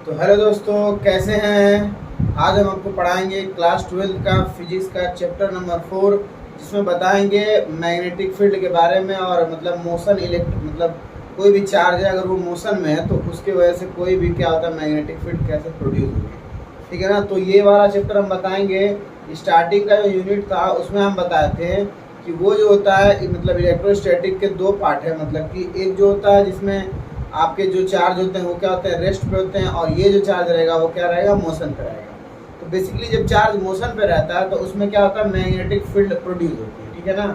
तो हेलो दोस्तों, कैसे हैं। आज हम आपको पढ़ाएंगे क्लास 12 का फिजिक्स का चैप्टर नंबर 4, जिसमें बताएंगे मैग्नेटिक फील्ड के बारे में। और मतलब मोशन मतलब कोई भी चार्ज है, अगर वो मोशन में है तो उसकी वजह से कोई भी क्या होता है, मैग्नेटिक फील्ड कैसे प्रोड्यूस होगी। ठीक है ना। तो ये वाला चैप्टर हम बताएंगे। स्टार्टिंग का जो यूनिट था उसमें हम बताए थे कि वो जो होता है मतलब इलेक्ट्रोस्टैटिक के दो पार्ट है। मतलब कि एक जो होता है जिसमें आपके जो चार्ज होते हैं वो क्या होते हैं, रेस्ट पे होते हैं, और ये जो चार्ज रहेगा वो क्या रहेगा, मोशन पे रहेगा। तो बेसिकली जब चार्ज मोशन पे रहता है तो उसमें क्या होता है, मैग्नेटिक फील्ड प्रोड्यूस होती है। ठीक है ना।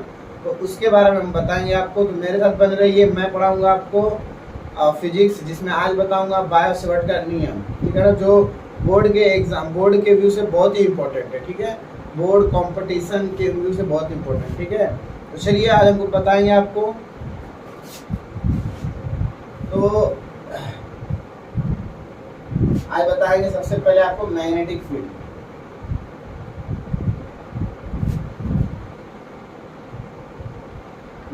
तो उसके बारे में हम बताएंगे आपको। तो मेरे साथ बन रहिए, मैं पढ़ाऊंगा आपको फिजिक्स, जिसमें आज बताऊंगा बायो सेवर्ट का नियम। ठीक है ना, जो बोर्ड के व्यू से बहुत ही इंपॉर्टेंट है। ठीक है, बोर्ड कंपटीशन के व्यू से बहुत इंपॉर्टेंट। ठीक है, तो चलिए आज हमको बताएंगे आपको। तो आज बताएंगे सबसे पहले आपको magnetic field.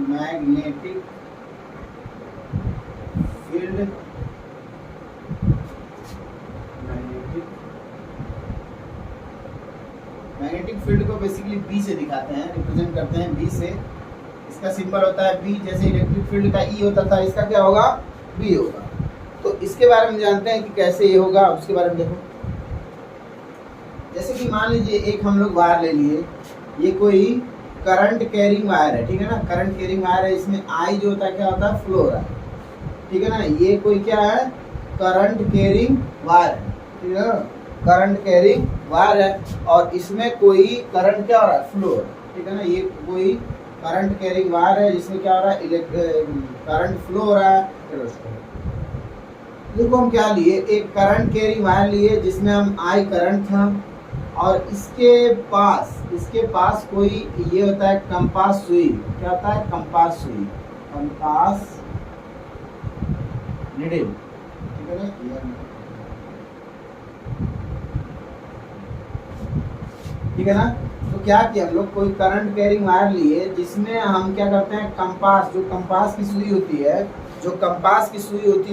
Magnetic field magnetic field को बेसिकली बी से दिखाते हैं, रिप्रेजेंट करते हैं बी से। इसका सिंबल होता है बी। जैसे इलेक्ट्रिक फील्ड का ई होता था, इसका क्या होगा, बी होगा। तो इसके बारे में जानते हैं कि कैसे ये होगा, उसके बारे में देखो। जैसे कि मान लीजिए एक हम लोग वायर ले लिए, ये कोई करंट कैरिंग वायर है। ठीक है ना, करंट कैरिंग वायर है। इसमें आई जो होता है क्या होता है, फ्लो हो रहा है। ठीक है ना, ये कोई क्या है, करंट कैरिंग वायर है। ठीक है ना, करंट कैरिंग वायर है, और इसमें कोई करंट क्या हो रहा है, फ्लो हो रहा है। ठीक है ना, ये कोई करंट कैरिंग वायर है जिसमें क्या हो रहा है, करंट फ्लो हो रहा है। देखो हम क्या लिए, एक करंट कैरिंग वायर लिए जिसमें हम आई करंट था, और इसके पास कोई ये होता है कंपास सुई। क्या होता है, कंपास सुई, कंपास निडिल। ठीक है ना, ठीक है ना। तो क्या किया हम लोग, कोई करंट कैरिंग वायर लिए जिसमें हम क्या करते हैं, कंपास, जो कंपास की सुई होती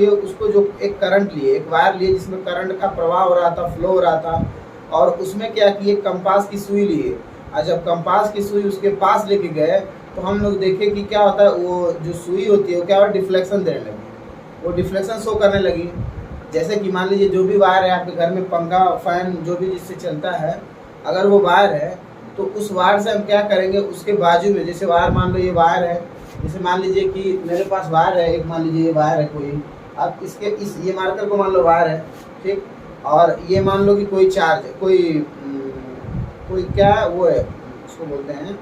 है, उसको जो एक करंट लिए, एक वायर लिए जिसमें करंट का प्रवाह हो रहा था, फ्लो हो रहा था, और उसमें क्या किए, कंपास की सुई लिए। और जब कंपास की सुई उसके पास लेके गए तो हम लोग देखे कि क्या होता है, वो जो सुई होती है वो क्या होता है, डिफ्लेक्शन देने लगी, वो डिफ्लेक्शन शो करने लगी। जैसे कि मान लीजिए जो भी वायर है आपके घर में, पंखा फैन जो भी जिससे चलता है, अगर वो वायर है तो उस वायर से हम क्या करेंगे, उसके बाजू में, जैसे वायर मान लो ये वायर है, जैसे मान लीजिए कि मेरे पास वायर है एक, मान लीजिए ये वायर है कोई, अब इसके ये मार्कर को मान लो वायर है, ठीक। और ये मान लो कि कोई चार्ज है, कोई क्या वो है, उसको बोलते हैं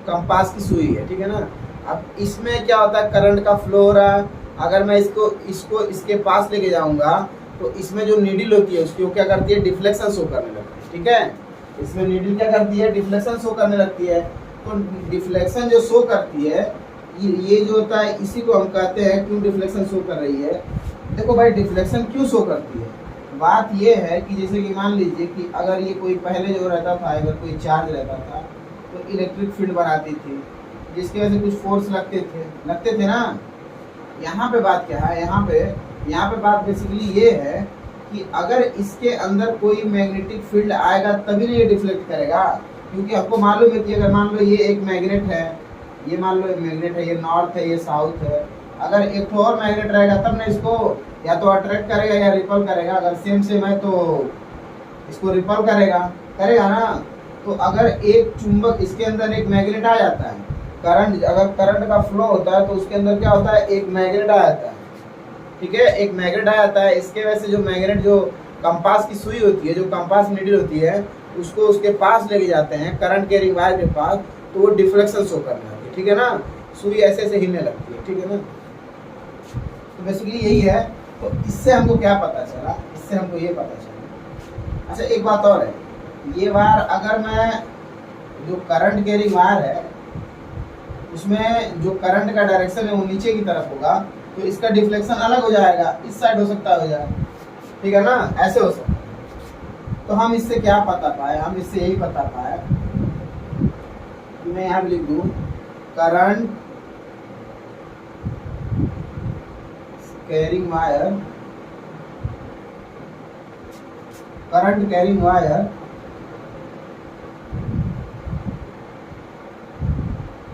कंपास की सुई है। ठीक है ना, अब इसमें क्या होता है, करंट का फ्लो हो रहा है। अगर मैं इसको इसको इसके पास लेके जाऊंगा तो इसमें जो नीडल होती है उसकी वो क्या करती है, डिफ्लेक्शन शो करने लगती है। ठीक है, इसमें नीडल क्या करती है, डिफ्लेक्शन शो करने लगती है। तो डिफ्लेक्शन जो शो करती है, ये जो होता है इसी को हम कहते हैं क्यों डिफ्लेक्शन शो कर रही है। देखो भाई, डिफ्लेक्शन क्यों शो करती है, बात ये है कि जैसे कि मान लीजिए कि अगर ये कोई पहले जो रहता था, अगर कोई चार्ज रहता था तो इलेक्ट्रिक फील्ड बनाती थी, जिसकी वजह से कुछ फोर्स लगते थे ना। यहाँ पे बात क्या है, यहाँ पे बात बेसिकली ये है कि अगर इसके अंदर कोई मैग्नेटिक फील्ड आएगा तभी ना ये डिफ्लेक्ट करेगा। क्योंकि आपको मालूम है कि अगर मान लो ये एक मैग्नेट है, ये मान लो एक मैग्नेट है, ये नॉर्थ है, ये साउथ है, अगर एक तो और मैग्नेट रहेगा तब ना इसको या तो अट्रैक्ट करेगा या रिपल करेगा। अगर सेम सेम है तो इसको रिपल करेगा ना। तो अगर एक चुंबक, इसके अंदर एक मैग्नेट आ जाता है, करंट, अगर करंट का फ्लो होता है तो उसके अंदर क्या होता है, एक मैग्नेट आ जाता है। ठीक है, एक मैग्नेट आ जाता है। इसके वजह से जो मैग्नेट, जो कंपास की सुई होती है, जो कंपास नीडल होती है, उसको उसके पास लेके जाते हैं, करंट कैरिंग वायर के पास, तो वो डिफ्लेक्शन शो करने लगती है। ठीक है ना, सुई ऐसे ऐसे हिलने लगती है। ठीक है ना, तो बेसिकली यही है। तो इससे हमको क्या पता चला, इससे हमको ये पता चला। अच्छा एक बात और है, ये वायर अगर मैं, जो करंट कैरिंग वायर है उसमें जो करंट का डायरेक्शन है वो नीचे की तरफ होगा, तो इसका डिफ्लेक्शन अलग हो जाएगा, इस साइड हो सकता है। ठीक है ना, ऐसे हो सकता है। तो हम इससे क्या पता पाए, हम इससे यही पता पाए, मैं यहाँ लिख दूँ, current carrying wire current carrying wire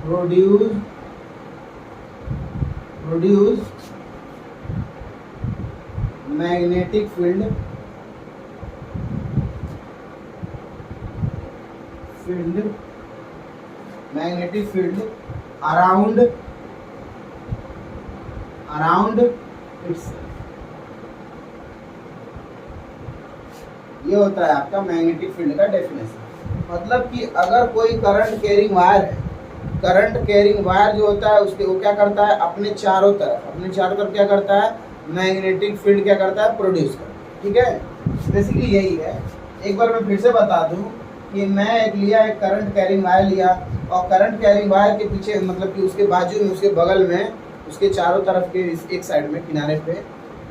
produce magnetic field around its. ये होता है आपका मैग्नेटिक फील्ड का डेफिनेशन। मतलब कि अगर कोई करंट कैरिंग वायर है, करंट कैरिंग वायर जो होता है उसके वो क्या करता है, अपने चारों तरफ क्या करता है, मैग्नेटिक फील्ड क्या करता है, प्रोड्यूस करता है। ठीक है, बेसिकली यही है। एक बार मैं फिर से बता दूं कि मैं एक करंट कैरिंग वायर लिया, और करंट कैरिंग वायर के पीछे मतलब कि उसके बाजू में, उसके बगल में, उसके चारों तरफ के एक साइड में किनारे पे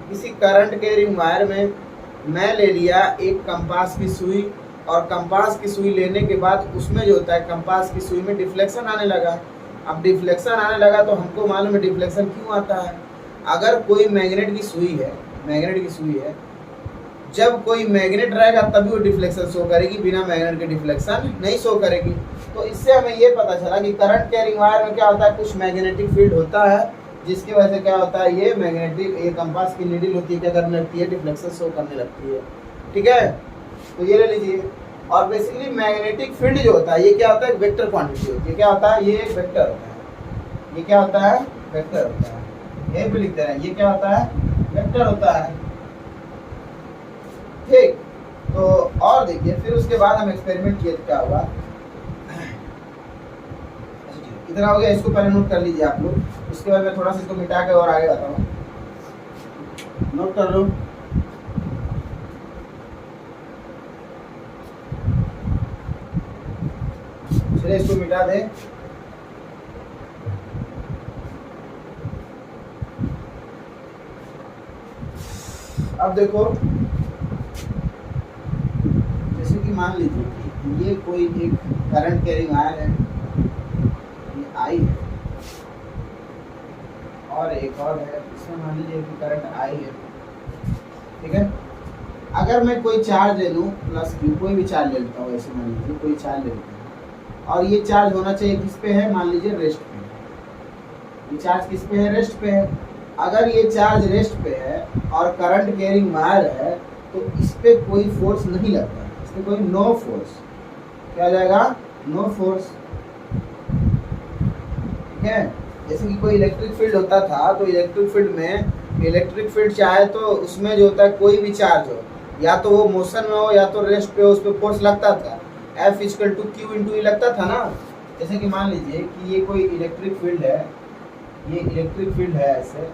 किसी करंट कैरिंग वायर में मैं ले लिया एक कंपास की सुई, और कंपास की सुई लेने के बाद उसमें जो होता है कंपास की सुई में डिफ्लेक्शन आने लगा। अब डिफ्लेक्शन आने लगा तो हमको मालूम है डिफ्लेक्शन क्यों आता है। अगर कोई मैग्नेट की सुई है, जब कोई मैग्नेट रहेगा तभी वो डिफ्लेक्शन शो करेगी, बिना मैग्नेट के डिफ्लेक्शन नहीं शो करेगी। तो इससे हमें ये पता चला कि करंट कैरिंग वायर में क्या होता है, कुछ मैग्नेटिक फील्ड होता है जिसकी वजह से क्या होता है, ये कंपास की नीडल होती है, क्या करने लगती है, डिफ्लेक्शन शो करने लगती है। ठीक है, तो ये ले लीजिए। और बेसिकली मैग्नेटिक फील्ड जो होता है ये क्या होता है, वेक्टर क्वांटिटी होती है। क्या होता है, ये एक वेक्टर होता है। ये क्या होता है, वेक्टर होता है। यहीं पे लिखते हैं, ये क्या होता है, वेक्टर होता है। ठीक, तो और देखिए फिर उसके बाद हम एक्सपेरिमेंट किए तो क्या हुआ। इतना हो गया, इसको पहले नोट कर लीजिए आप लोग, उसके बाद मैं थोड़ा सा इसको मिटा के और आगे बताऊँ। नोट कर लो। चलिए इसको मिटा दे। अब देखो, जैसे कि मान लीजिए कि ये कोई एक करंट कैरिंग वायर है, ये आई है, और एक और है, इसमें मान लीजिए कि करंट आई है। ठीक है, अगर मैं कोई चार्ज ले लूँ प्लस क्यू, कोई भी चार्ज ले लेता हूँ, ऐसे मान लीजिए कोई चार्ज ले लेता हूँ, और ये चार्ज होना चाहिए किस पे है, मान लीजिए रेस्ट पे। ये चार्ज किस पे है, रेस्ट पे है। अगर ये चार्ज रेस्ट पे है और करंट कैरिंग वायर है तो इस पे कोई फोर्स नहीं लगता, इस पे कोई नो फोर्स। क्या हो जाएगा, नो फोर्स। ठीक है, जैसे कि कोई इलेक्ट्रिक फील्ड होता था, तो इलेक्ट्रिक फील्ड में इलेक्ट्रिक फील्ड चाहे तो उसमें जो होता है कोई भी चार्ज हो, या तो वो मोशन में हो या तो रेस्ट पे हो, उस पर फोर्स लगता था। F = Q × E लगता था ना। जैसे कि मान लीजिए कि ये कोई इलेक्ट्रिक फील्ड है, ये इलेक्ट्रिक फील्ड है ऐसे,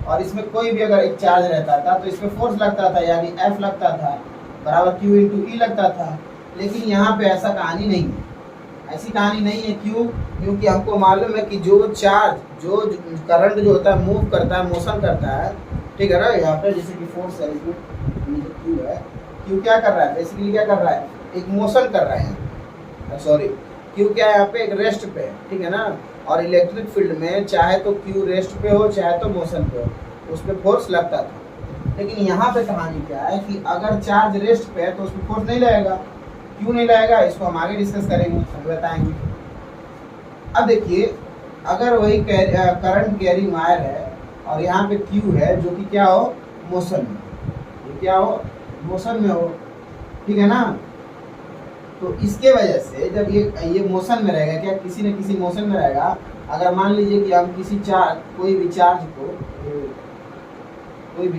और इसमें कोई भी अगर एक चार्ज रहता था तो इसमें फोर्स लगता था, यानी F लगता था बराबर Q × E लगता था। लेकिन यहाँ पे ऐसा कहानी नहीं है, ऐसी कहानी नहीं है। क्यों? क्योंकि हमको मालूम है कि जो चार्ज, जो करंट जो होता है मूव करता है, मोशन करता है। ठीक है ना, यहाँ पे जैसे कि फोर्स है, इसमें Q है, Q क्या कर रहा है, बेसिकली क्या कर रहा है, एक मोशन कर रहा है। सॉरी, Q क्या है, यहाँ पे एक रेस्ट पे है। ठीक है ना, और इलेक्ट्रिक फील्ड में चाहे तो Q रेस्ट पे हो चाहे तो मोशन पे हो, उस पर फोर्स लगता था। लेकिन यहाँ पे कहानी क्या है कि अगर चार्ज रेस्ट पे है तो उस पर फोर्स नहीं लगेगा। क्यों नहीं लगेगा, इसको हम आगे डिस्कस करेंगे, अभी बताएंगे। अब देखिए, अगर वही करंट कैरिंग वायर है और यहाँ पे Q है जो कि क्या हो, मोशन में, ये क्या हो, मोशन में हो। ठीक है ना, तो इसके वजह से जब ये मोशन में रहेगा, क्या किसी न किसी मोशन में रहेगा। अगर मान लीजिए कि हम किसी कोई भी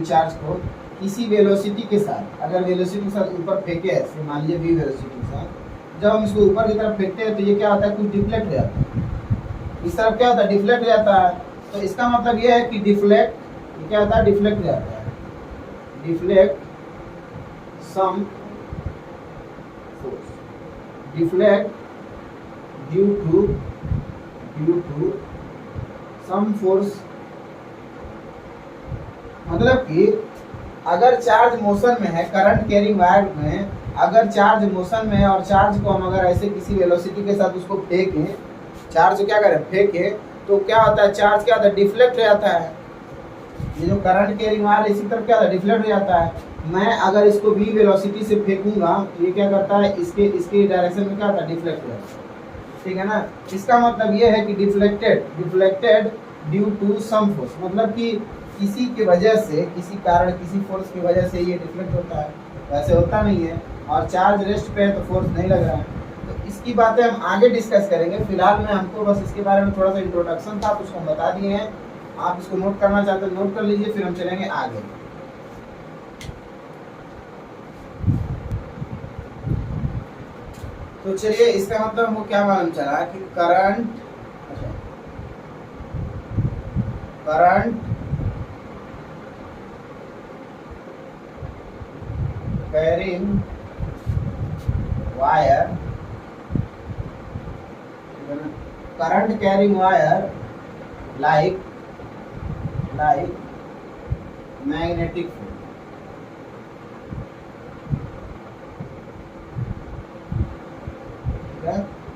चार्ज को किसी वेलोसिटी के साथ, अगर वेलोसिटी के साथ ऊपर फेंके ऐसे, मान लीजिए v वेलोसिटी के साथ, जब हम इसको ऊपर की तरफ फेंकते हैं तो ये क्या होता है, कुछ डिफ्लेक्ट हो जाता है। इस तरफ क्या होता है, डिफ्लेक्ट हो जाता है। तो इसका मतलब ये है कि डिफ्लेक्ट क्या होता है, डिफ्लेक्ट हो जाता है, deflect some force, deflect due to some force. मतलब कि अगर चार्ज मोशन में है, करंट कैरिंग वायर में अगर चार्ज मोशन में है और चार्ज को हम अगर ऐसे किसी वेलोसिटी के साथ उसको फेंकें, चार्ज क्या करें, फेंके, तो क्या होता है, चार्ज क्या होता है, डिफ्लेक्ट हो जाता है। ये जो करंट कैरिंग वायर इसी तरफ क्या होता है, डिफ्लेक्ट हो जाता है। मैं अगर इसको v वेलोसिटी से फेंकूंगा ये क्या करता है, इसके डायरेक्शन में क्या होता है, डिफ्लेक्ट हो जाता है। ठीक है ना। इसका मतलब ये है कि deflected due to some force, मतलब कि किसी की वजह से, किसी कारण, किसी फोर्स की वजह से ये डिफ्लेक्ट होता है, वैसे होता नहीं है। और चार्ज रेस्ट पे है तो फोर्स नहीं लग रहा है। तो इसकी बातें हम आगे डिस्कस करेंगे। फिलहाल में हमको बस इसके बारे में थोड़ा सा इंट्रोडक्शन था, उसको हम बता दिए हैं। आप इसको नोट करना चाहते हैं नोट कर लीजिए, फिर हम चलेंगे आगे। तो चलिए, इसका मतलब हमको क्या मालूम चला कि current carrying wire, current carrying wire like magnetic field.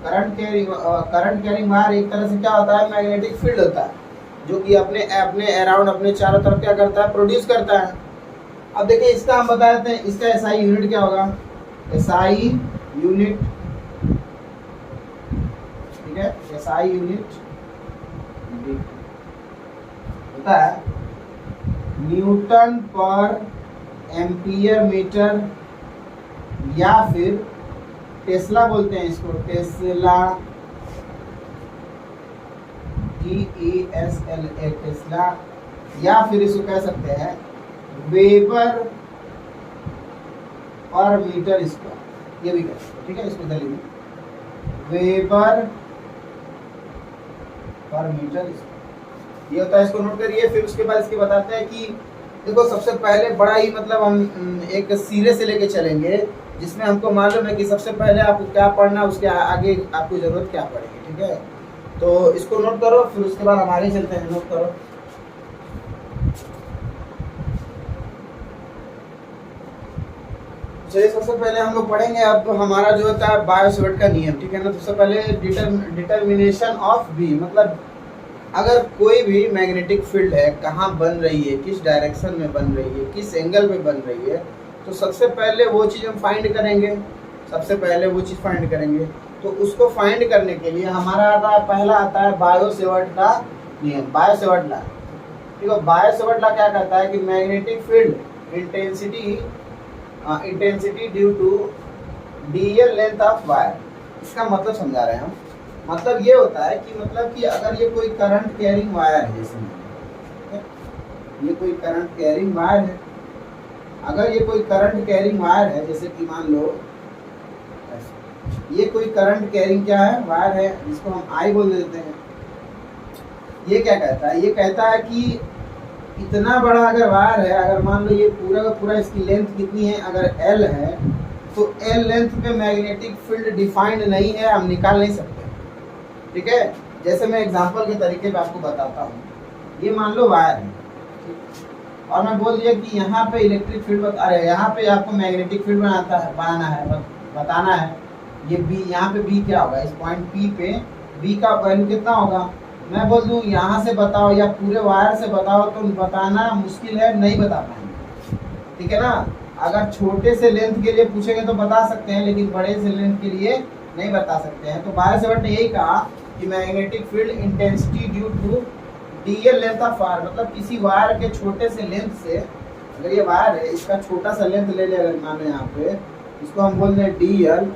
Current carrying wire एक तरह से क्या होता है, मैग्नेटिक फील्ड होता है, जो कि अपने अराउंड, अपने चारों तरफ क्या करता है, प्रोड्यूस करता है। अब देखिए इसका हम बता देते हैं, इसका एसआई यूनिट क्या होगा, एसआई यूनिट, ठीक है, एसआई यूनिट होता है न्यूटन पर एम्पियर मीटर, या फिर टेस्ला बोलते हैं इसको, टेस्ला, TESLA, टेस्ला, या फिर इसको कह सकते हैं वेबर पर मीटर स्क्वायर, ये भी कह सकते हैं। ठीक है, इसको इधर लिखिए, वेबर पर मीटर स्क्वायर, ये होता है। इसको नोट करिए। फिर उसके बाद इसके बताते हैं कि देखो, सबसे पहले बड़ा ही मतलब हम एक सिरे से लेके चलेंगे, जिसमें हमको मालूम है कि सबसे पहले आपको क्या पढ़ना, उसके आगे आपको जरूरत क्या पड़ेगी। ठीक है, तो इसको नोट करो, फिर उसके बाद हम आगे चलते हैं। नोट करो। चलिए, सबसे पहले हम लोग पढ़ेंगे अब हमारा जो होता है बायो-सैवर्ट का नियम। ठीक है ना। सबसे पहले डिटर्मिनेशन ऑफ बी, मतलब अगर कोई भी मैग्नेटिक फील्ड है, कहाँ बन रही है, किस डायरेक्शन में बन रही है, किस एंगल में बन रही है, तो सबसे पहले वो चीज़ हम फाइंड करेंगे। तो उसको फाइंड करने के लिए हमारा आता है, पहला आता है बायो-सैवर्ट का नियम, बायो-सैवर्ट लॉ। ठीक है, बायो-सैवर्ट लॉ क्या कहता है कि magnetic field intensity due to DL length of wire. इसका मतलब समझा रहे हैं हम। मतलब ये होता है कि मतलब कि अगर ये कोई करंट कैरिंग वायर है, जैसे ये कोई करंट कैरिंग वायर है, अगर ये कोई करंट कैरिंग वायर है, जैसे कि मान लो ये कोई करंट कैरिंग क्या है, वायर है, जिसको हम आई बोल देते हैं। ये क्या कहता है, ये कहता है कि इतना बड़ा अगर वायर है, अगर मान लो ये पूरा का पूरा, इसकी लेंथ कितनी है, अगर L है, तो L लेंथ पे मैग्नेटिक फील्ड डिफाइंड नहीं है, हम निकाल नहीं सकते। ठीक है, जैसे मैं एग्जांपल के तरीके पे आपको बताता हूँ। ये मान लो वायर है, और मैं बोल दिया कि यहाँ पे इलेक्ट्रिक फील्ड यहाँ पे आपको मैग्नेटिक फील्ड बताना है। ये B, यहाँ पे B क्या होगा, इस पॉइंट P पे B का वैल्यू कितना होगा। मैं बोल दूँ यहाँ से बताओ या पूरे वायर से बताओ, तो बताना मुश्किल है, नहीं बता पाएंगे। ठीक है ना। अगर छोटे से लेंथ के लिए पूछेंगे तो बता सकते हैं, लेकिन बड़े से लेंथ के लिए नहीं बता सकते हैं। तो बायो-सैवर्ट ने यही कहा कि magnetic field intensity due to DL length of wire, मतलब किसी वायर के छोटे से लेंथ से, अगर ये वायर है, इसका छोटा सा लेंथ ले ले, अगर मान लो यहाँ पे इसको हम बोल दें डीएल,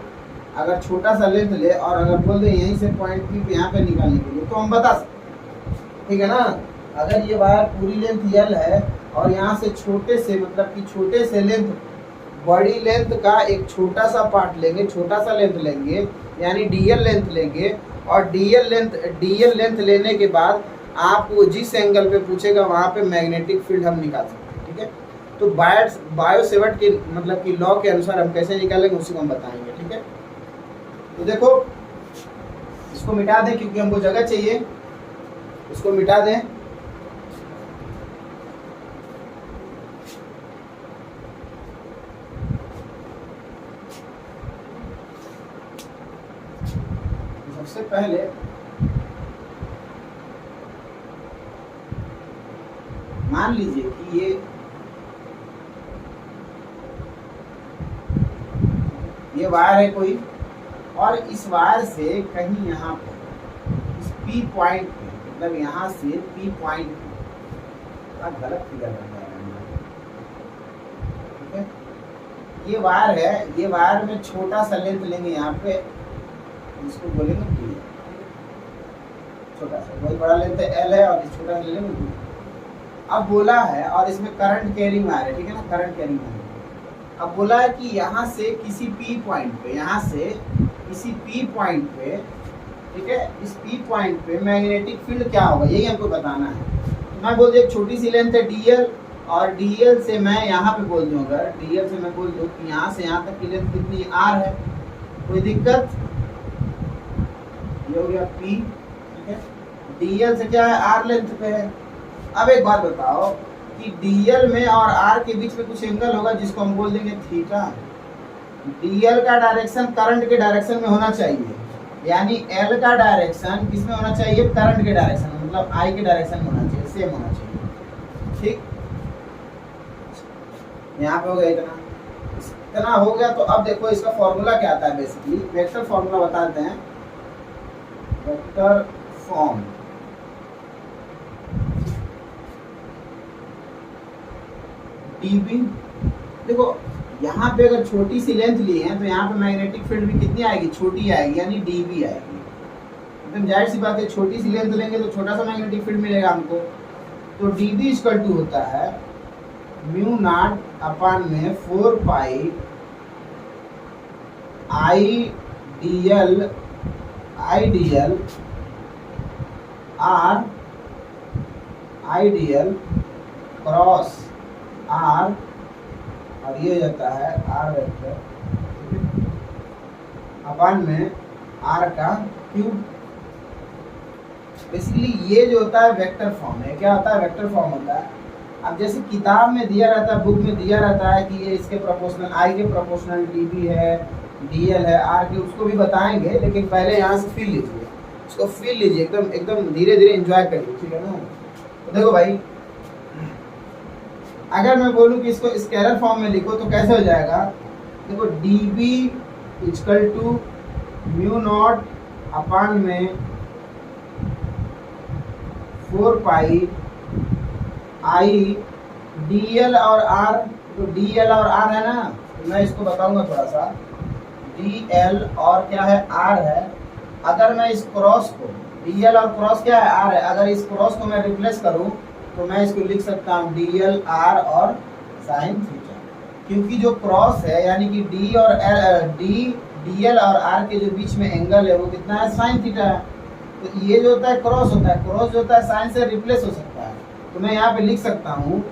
अगर छोटा सा लेंथ ले और अगर बोल दें यहीं से पॉइंट पी पे यहाँ पे निकालने के लिए, तो हम बता सकते हैं। ठीक है ना। अगर ये वायर पूरी लेंथ एल है और यहाँ से छोटे से, मतलब कि छोटे से लेंथ, बड़ी लेंथ का एक छोटा सा पार्ट लेंगे, छोटा सा लेंथ लेंगे, यानी डीएल लेंथ लेंगे, और डीएल लेंथ लेने के बाद आप जिस एंगल पे पूछेगा वहाँ पे मैग्नेटिक फील्ड हम निकाल सकते हैं। ठीक है, तो बायो-सैवर्ट के मतलब कि लॉ के अनुसार हम कैसे निकालेंगे उसी को हम बताएंगे। ठीक है, तो देखो इसको मिटा दें, क्योंकि हमको जगह चाहिए, इसको मिटा दें। सबसे पहले मान मान लीजिए कि ये वायर है कोई, और इस वायर से कहीं यहाँ पर इस पी पॉइंट पे, मतलब यहाँ से पी पॉइंट का गलत फिगर बन जाएगा, ठीक है। ये वायर है, ये वायर में छोटा सा लेंथ लेंगे यहाँ पे, इसको बोलेंगे डी, छोटा सा, बहुत बड़ा लेंथ एल है और इस छोटा सा लेंगे डी। अब बोला है, और इसमें करंट कैरिंग वायर है, ठीक है ना, करंट कैरिंग वायर। अब बोला है कि यहाँ से किसी पी पॉइंट पे, यहाँ से किसी पी पॉइंट पे, ठीक है, इस पी पॉइंट पे मैग्नेटिक फील्ड क्या होगा, यही हमको बताना है। तो मैं बोल दूँ एक छोटी सी लेंथ है डीएल, और डीएल से मैं यहाँ पे बोल दूँ, अगर डीएल से मैं बोल दूँ कि यहाँ से यहाँ तक की लेंथ कितनी आर है, कोई दिक्कत? ये हो गया पी, ठीक है। डीएल से क्या है, आर लेंथ पे है। अब एक बात बताओ कि डीएल में और आर के बीच में कुछ एंगल होगा जिसको हम बोल देंगे थीटा। डीएल का डायरेक्शन करंट के डायरेक्शन में होना चाहिए, यानी एल का डायरेक्शन किसमें होना चाहिए, करंट के डायरेक्शन में, मतलब आई के डायरेक्शन में होना चाहिए, सेम होना चाहिए, ठीक। यहाँ पे हो गया इतना हो गया। तो अब देखो इसका फॉर्मूला क्या आता है, बेसिकली वेक्टर फॉर्मूला बताते हैं, वेक्टर फॉर्म। डीबी, देखो यहाँ पे अगर छोटी सी लेंथ ली है तो यहाँ पे मैग्नेटिक फील्ड भी कितनी आएगी, छोटी आएगी, यानी डीबी आएगी। एकदम जाहिर सी बात है, छोटी सी लेंथ लेंगे तो छोटा सा मैग्नेटिक फील्ड मिलेगा हमको। तो डीबी इक्वल टू होता है म्यू नॉट अपान में 4 pi I D L R, IDL cross R, और ये जाता है आर वेक्टर अपान में आर का क्यूब। बेसिकली ये जो होता है वेक्टर फॉर्म है, क्या होता है, वेक्टर फॉर्म होता है। अब जैसे किताब में दिया रहता है, बुक में दिया रहता है कि ये इसके प्रोपोर्शनल, आई के प्रोपोर्शनल डीबी है, डीएल है, आर के, उसको भी बताएंगे, लेकिन पहले यहाँ से फील लीजिए, इसको फील लीजिए, एकदम एकदम धीरे धीरे एंजॉय करिए, ठीक है ना। तो देखो भाई, अगर मैं बोलूँ कि इसको स्केलर फॉर्म में लिखो तो कैसे हो जाएगा, देखो dB equal to mu naught upon में 4 पाई आई DL और R, तो DL और R है ना, तो मैं इसको बताऊंगा थोड़ा सा, DL और क्या है, R है। अगर मैं इस क्रॉस को, DL और क्रॉस क्या है, R है, अगर इस क्रॉस को मैं रिप्लेस करूं तो मैं इसको लिख सकता हूँ DL R और साइन थीटा, क्योंकि जो क्रॉस है यानी कि DL और R के जो बीच में एंगल है वो कितना है, साइन थीटा है। तो ये जो होता है क्रॉस होता है, क्रॉस जो होता है साइन से रिप्लेस हो सकता है। तो मैं यहाँ पे लिख सकता हूँ,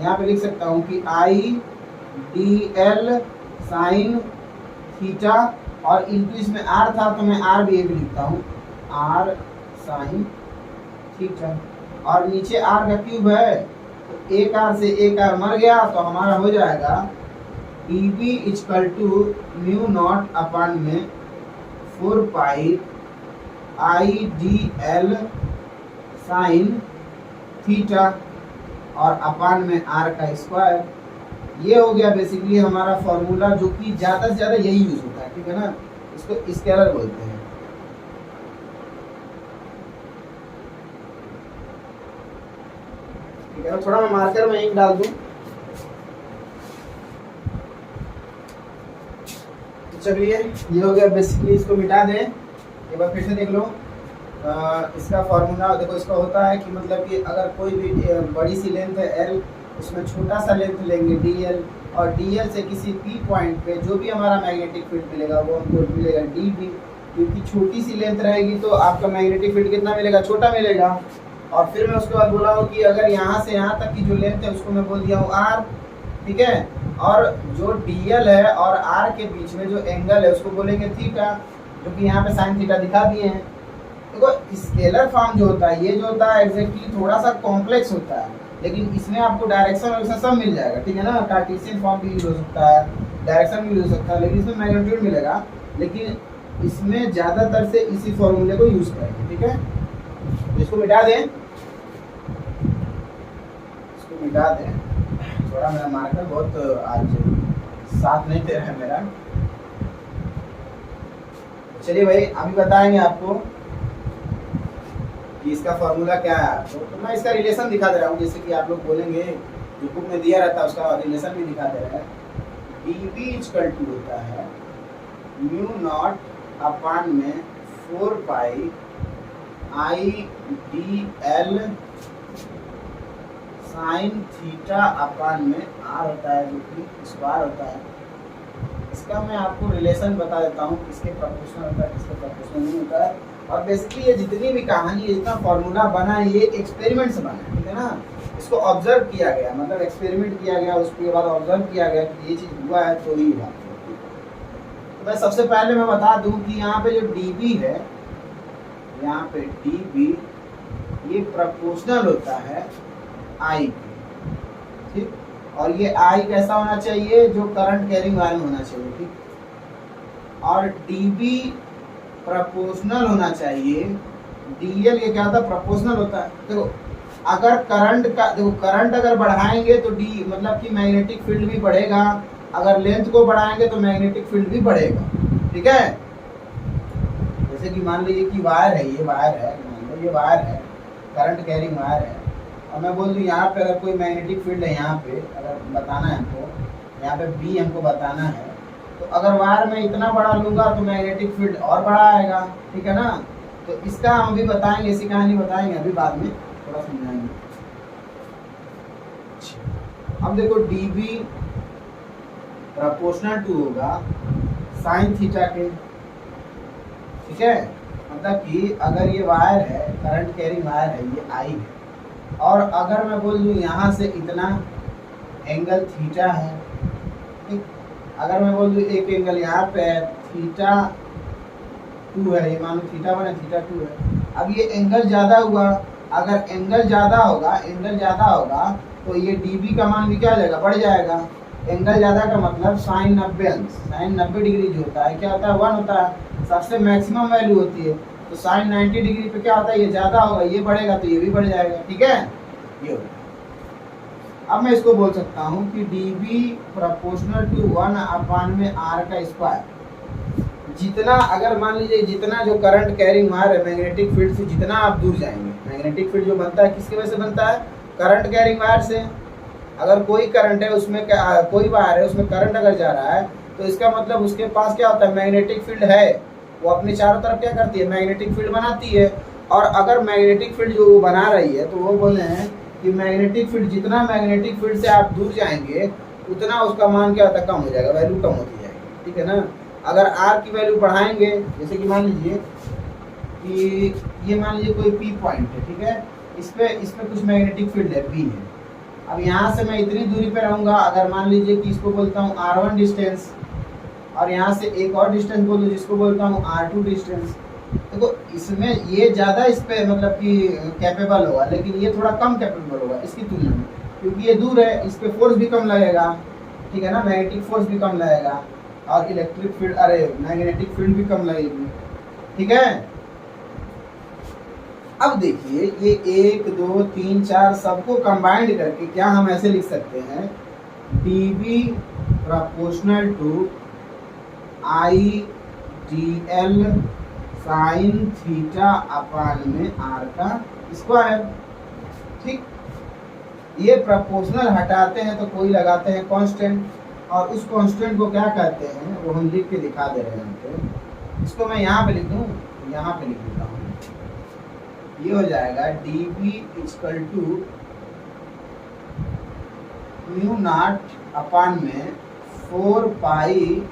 यहाँ पे लिख सकता हूँ कि आई DL साइन थीटा, और इंटू इसमें R था तो मैं R भी एक लिखता हूँ, R साइन थीटा, और नीचे R का क्यूब है, तो एक R से एक R मर गया, तो हमारा हो जाएगा dB equal to mu naught upon में 4 pi I DL sine theta, और अपान में R का स्क्वायर। ये हो गया बेसिकली हमारा फॉर्मूला, जो कि ज़्यादा से ज़्यादा यही यूज होता है, ठीक है ना, इसको स्केलर बोलते हैं। ठीक है, थोड़ा मैं मार्कर में इंक डाल दूं। चलिए ये हो गया बेसिकली, इसको मिटा दें, एक बार फिर से देख लो। इसका फॉर्मूला देखो, इसका होता है कि मतलब कि अगर कोई भी बड़ी सी लेंथ है L, उसमें छोटा सा लेंथ लेंगे DL, और DL से किसी P पॉइंट पे जो भी हमारा मैग्नेटिक फील्ड मिलेगा वो हमको मिलेगा DB, क्योंकि छोटी सी लेंथ रहेगी तो आपका मैग्नेटिक फील्ड कितना मिलेगा, छोटा मिलेगा। और फिर मैं उसके बाद बोला हूँ कि अगर यहाँ से यहाँ तक की जो लेंथ है उसको मैं बोल दिया हूँ R, ठीक है, और जो DL है और R के बीच में जो एंगल है उसको बोलेंगे थीटा, जो कि यहाँ पे साइन थीटा दिखा दिए हैं। देखो स्केलर फॉर्म जो होता है, ये जो होता है एग्जैक्टली थोड़ा सा कॉम्प्लेक्स होता है, लेकिन इसमें आपको डायरेक्शन और सब मिल जाएगा, ठीक है ना। कार्टेशियन फॉर्म भी यूज हो सकता है, डायरेक्शन भी यूज हो सकता है, लेकिन इसमें मैग्नीट्यूड मिलेगा, लेकिन इसमें ज़्यादातर से इसी फॉर्मूले को यूज करेंगे, ठीक है। इसको मिटा दें, मिटा दें, थोड़ा मेरा मार्कर बहुत आज साथ नहीं दे रहा है मेरा। चलिए भाई, अभी बताएंगे आपको कि इसका फॉर्मूला क्या है आपको। तो मैं इसका रिलेशन दिखा दे रहा हूँ, जैसे कि आप लोग बोलेंगे जो बुक में दिया रहता है उसका रिलेशन भी दिखा दे रहा है। dv इक्वल टू होता है म्यू नॉट अपान में 4 pi I D L sine theta upon में आर होता है, जो कि स्क्वायर होता है। इसका मैं आपको रिलेशन बता देता हूँ, किसके प्रोपोर्शनल होता है, किसके प्रोपोर्शनल नहीं होता है। और बेसिकली ये जितनी भी कहानी है, जितना फॉर्मूला बना है, ये एक्सपेरिमेंट से बना है, ठीक है ना। इसको ऑब्जर्व किया गया, मतलब एक्सपेरिमेंट किया गया, उसके बाद ऑब्जर्व किया गया कि ये चीज़ हुआ है तो ही हुआ। तो मैं सबसे पहले मैं बता दूं कि यहाँ पे जो dB है, यहाँ पे dB ये प्रोपोर्शनल होता है I, ठीक। और ये I कैसा होना चाहिए, जो करंट कैरिंग वायर में होना चाहिए, ठीक। और dB प्रोपोर्शनल होना चाहिए, DL ये क्या होता है, प्रोपोर्शनल होता है। देखो अगर करंट का, देखो करंट अगर बढ़ाएंगे तो D मतलब कि मैग्नेटिक फील्ड भी बढ़ेगा, अगर लेंथ को बढ़ाएंगे तो मैग्नेटिक फील्ड भी बढ़ेगा, ठीक है। जैसे कि मान लीजिए कि वायर है, ये वायर है, मान लो ये वायर है, करंट कैरिंग वायर है, और मैं बोल दूँ यहाँ पे अगर कोई मैग्नेटिक फील्ड है, यहाँ पे अगर बताना है हमको, यहाँ पे B हमको बताना है, तो अगर वायर में इतना बड़ा लूँगा तो मैग्नेटिक फील्ड और बड़ा आएगा, ठीक है ना। तो इसका हम अभी बताएंगे, इसी कहानी बताएंगे अभी बाद में, थोड़ा समझाएंगे। अब देखो dB प्रोपोर्शनल टू होगा साइन थीटा के, ठीक है। मतलब कि अगर ये वायर है, करंट कैरिंग वायर है, ये I है, और अगर मैं बोल दूँ यहाँ से इतना एंगल थीटा है, ठीक। अगर मैं बोल दूँ एक एंगल यहाँ पे है, थीटा 2 है, ये मान लो थीटा 1 है, थीटा 2 है। अब ये एंगल ज़्यादा हुआ, अगर एंगल ज़्यादा होगा, एंगल ज़्यादा होगा तो ये dB का मान भी क्या हो जाएगा, बढ़ जाएगा। एंगल ज़्यादा का मतलब साइन 90 अंश, साइन 90 डिग्री जो होता है क्या होता है, 1 होता है, सबसे मैक्सिमम वैल्यू होती है। तो साइन 90 डिग्री पे क्या होता है, ये ज़्यादा होगा, ये बढ़ेगा तो ये भी बढ़ जाएगा, ठीक है। ये अब मैं इसको बोल सकता हूँ कि dB प्रोपोर्शनल टू 1 अपान में r का स्क्वायर। जितना अगर मान लीजिए जितना जो करंट कैरिंग वायर है, मैग्नेटिक फील्ड से जितना आप दूर जाएंगे, मैग्नेटिक फील्ड जो बनता है किसकी वजह से बनता है, करंट कैरिंग वायर से। अगर कोई करंट है उसमें, कोई वायर है उसमें करंट अगर जा रहा है, तो इसका मतलब उसके पास क्या होता है, मैग्नेटिक फील्ड है, वो अपने चारों तरफ क्या करती है, मैग्नेटिक फील्ड बनाती है। और अगर मैग्नेटिक फील्ड जो वो बना रही है, तो वो बोल रहे हैं कि मैग्नेटिक फील्ड, जितना मैग्नेटिक फील्ड से आप दूर जाएंगे उतना उसका मान क्या होता है, कम हो जाएगा, वैल्यू कम होती जाएगी, ठीक है ना। अगर R की वैल्यू बढ़ाएंगे, जैसे कि मान लीजिए कि ये मान लीजिए कोई P पॉइंट है, ठीक है, इस पे कुछ मैग्नेटिक फील्ड है, P है। अब यहाँ से मैं इतनी दूरी पे रहूँगा, अगर मान लीजिए कि इसको बोलता हूँ R1 डिस्टेंस, और यहाँ से एक और डिस्टेंस बोल दो जिसको बोलता हूँ R2 डिस्टेंस। देखो इसमें ये ज़्यादा इस पे मतलब कि कैपेबल होगा, लेकिन ये थोड़ा कम कैपेबल होगा इसकी तुलना में, क्योंकि ये दूर है, इस पे फोर्स भी कम लगेगा, ठीक है ना, मैग्नेटिक फोर्स भी कम लगेगा, और इलेक्ट्रिक फील्ड, अरे मैग्नेटिक फील्ड भी कम लगेगी, ठीक है। अब देखिए ये 1 2 3 4 सबको कंबाइंड करके क्या हम ऐसे लिख सकते हैं, dB proportional to I dl sine theta upon में r का स्क्वायर, ठीक। ये प्रोपोर्शनल हटाते हैं तो कोई लगाते हैं कांस्टेंट, और उस कांस्टेंट को क्या कहते हैं वो हम लिख के दिखा दे रहे हैं हमको। इसको मैं यहाँ पे लिख दूँ, यहाँ पे लिख देता हूँ, ये हो जाएगा dB equal to mu naught upon में 4 pi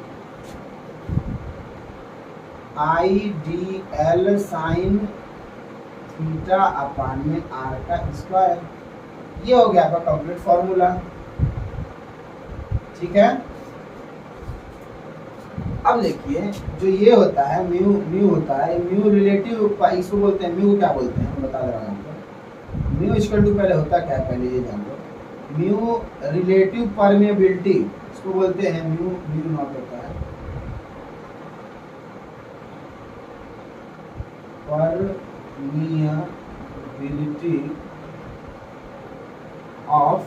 I D L sine theta upon में r का स्क्वायर। ये हो गया आपका कंप्लीट फॉर्मूला, ठीक है। अब देखिए जो ये होता है म्यू होता है, म्यू रिलेटिव, इसको बोलते हैं म्यू, क्या बोलते हैं बता दे रहा हूँ आपको। म्यू इक्वल टू पहले होता क्या है, पहले ये जान लो, म्यू रिलेटिव परमेबिलिटी, इसको बोलते हैं म्यू नॉट होता है परमियाबिलिटी ऑफ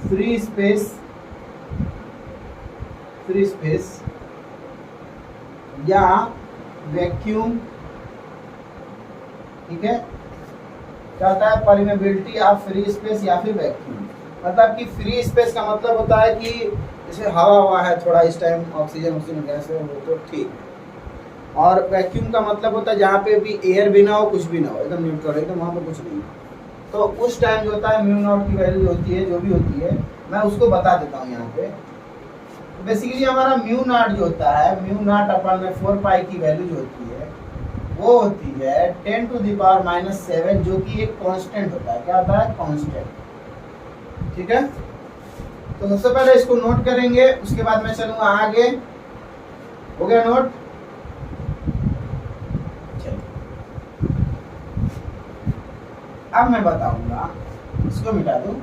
फ्री स्पेस या वैक्यूम, ठीक है, क्या होता है परमेबिलिटी ऑफ फ्री स्पेस या फिर वैक्यूम। मतलब कि फ्री स्पेस का मतलब होता है कि जैसे हवा है थोड़ा इस टाइम ऑक्सीजन गैस है वो तो ठीक, और वैक्यूम का मतलब होता है जहाँ पे भी एयर भी ना हो, कुछ भी ना हो, एकदम न्यूट्रल, एकदम वहाँ पे कुछ नहीं। तो उस टाइम जो होता है म्यू नॉट की वैल्यू होती है, जो भी होती है मैं उसको बता देता हूँ यहाँ पे। तो बेसिकली हमारा म्यू नॉट जो होता है, म्यू नॉट अपन में 4 पाई की वैल्यू जो होती है वो होती है 10⁻⁷, जो कि एक कांस्टेंट होता है। क्या होता है? कांस्टेंट। ठीक है, तो सबसे पहले इसको नोट करेंगे, उसके बाद मैं चलूंगा आगे। हो गया नोट? अब मैं बताऊंगा, इसको मिटा दूं।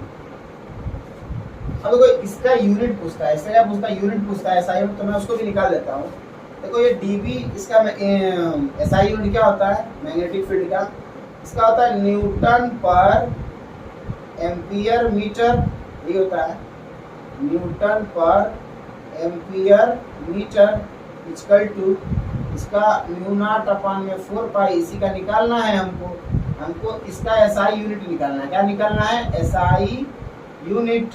अब देखो इसका यूनिट पूछता है, इसका क्या पूछता है? यूनिट पूछता है, एसआई यूनिट, तो मैं उसको भी निकाल लेता हूँ। देखो ये डीबी, इसका एसआई यूनिट क्या होता है? मैग्नेटिक फील्ड का इसका होता है न्यूटन पर एम्पियर मीटर, ये होता है न्यूटन पर एम्पियर मीटर इक्वल टू इसका म्यू नॉट अपान में 4 पाई, इसी का निकालना है हमको इसका एसआई यूनिट निकालना है। क्या निकालना है? एसआई यूनिट,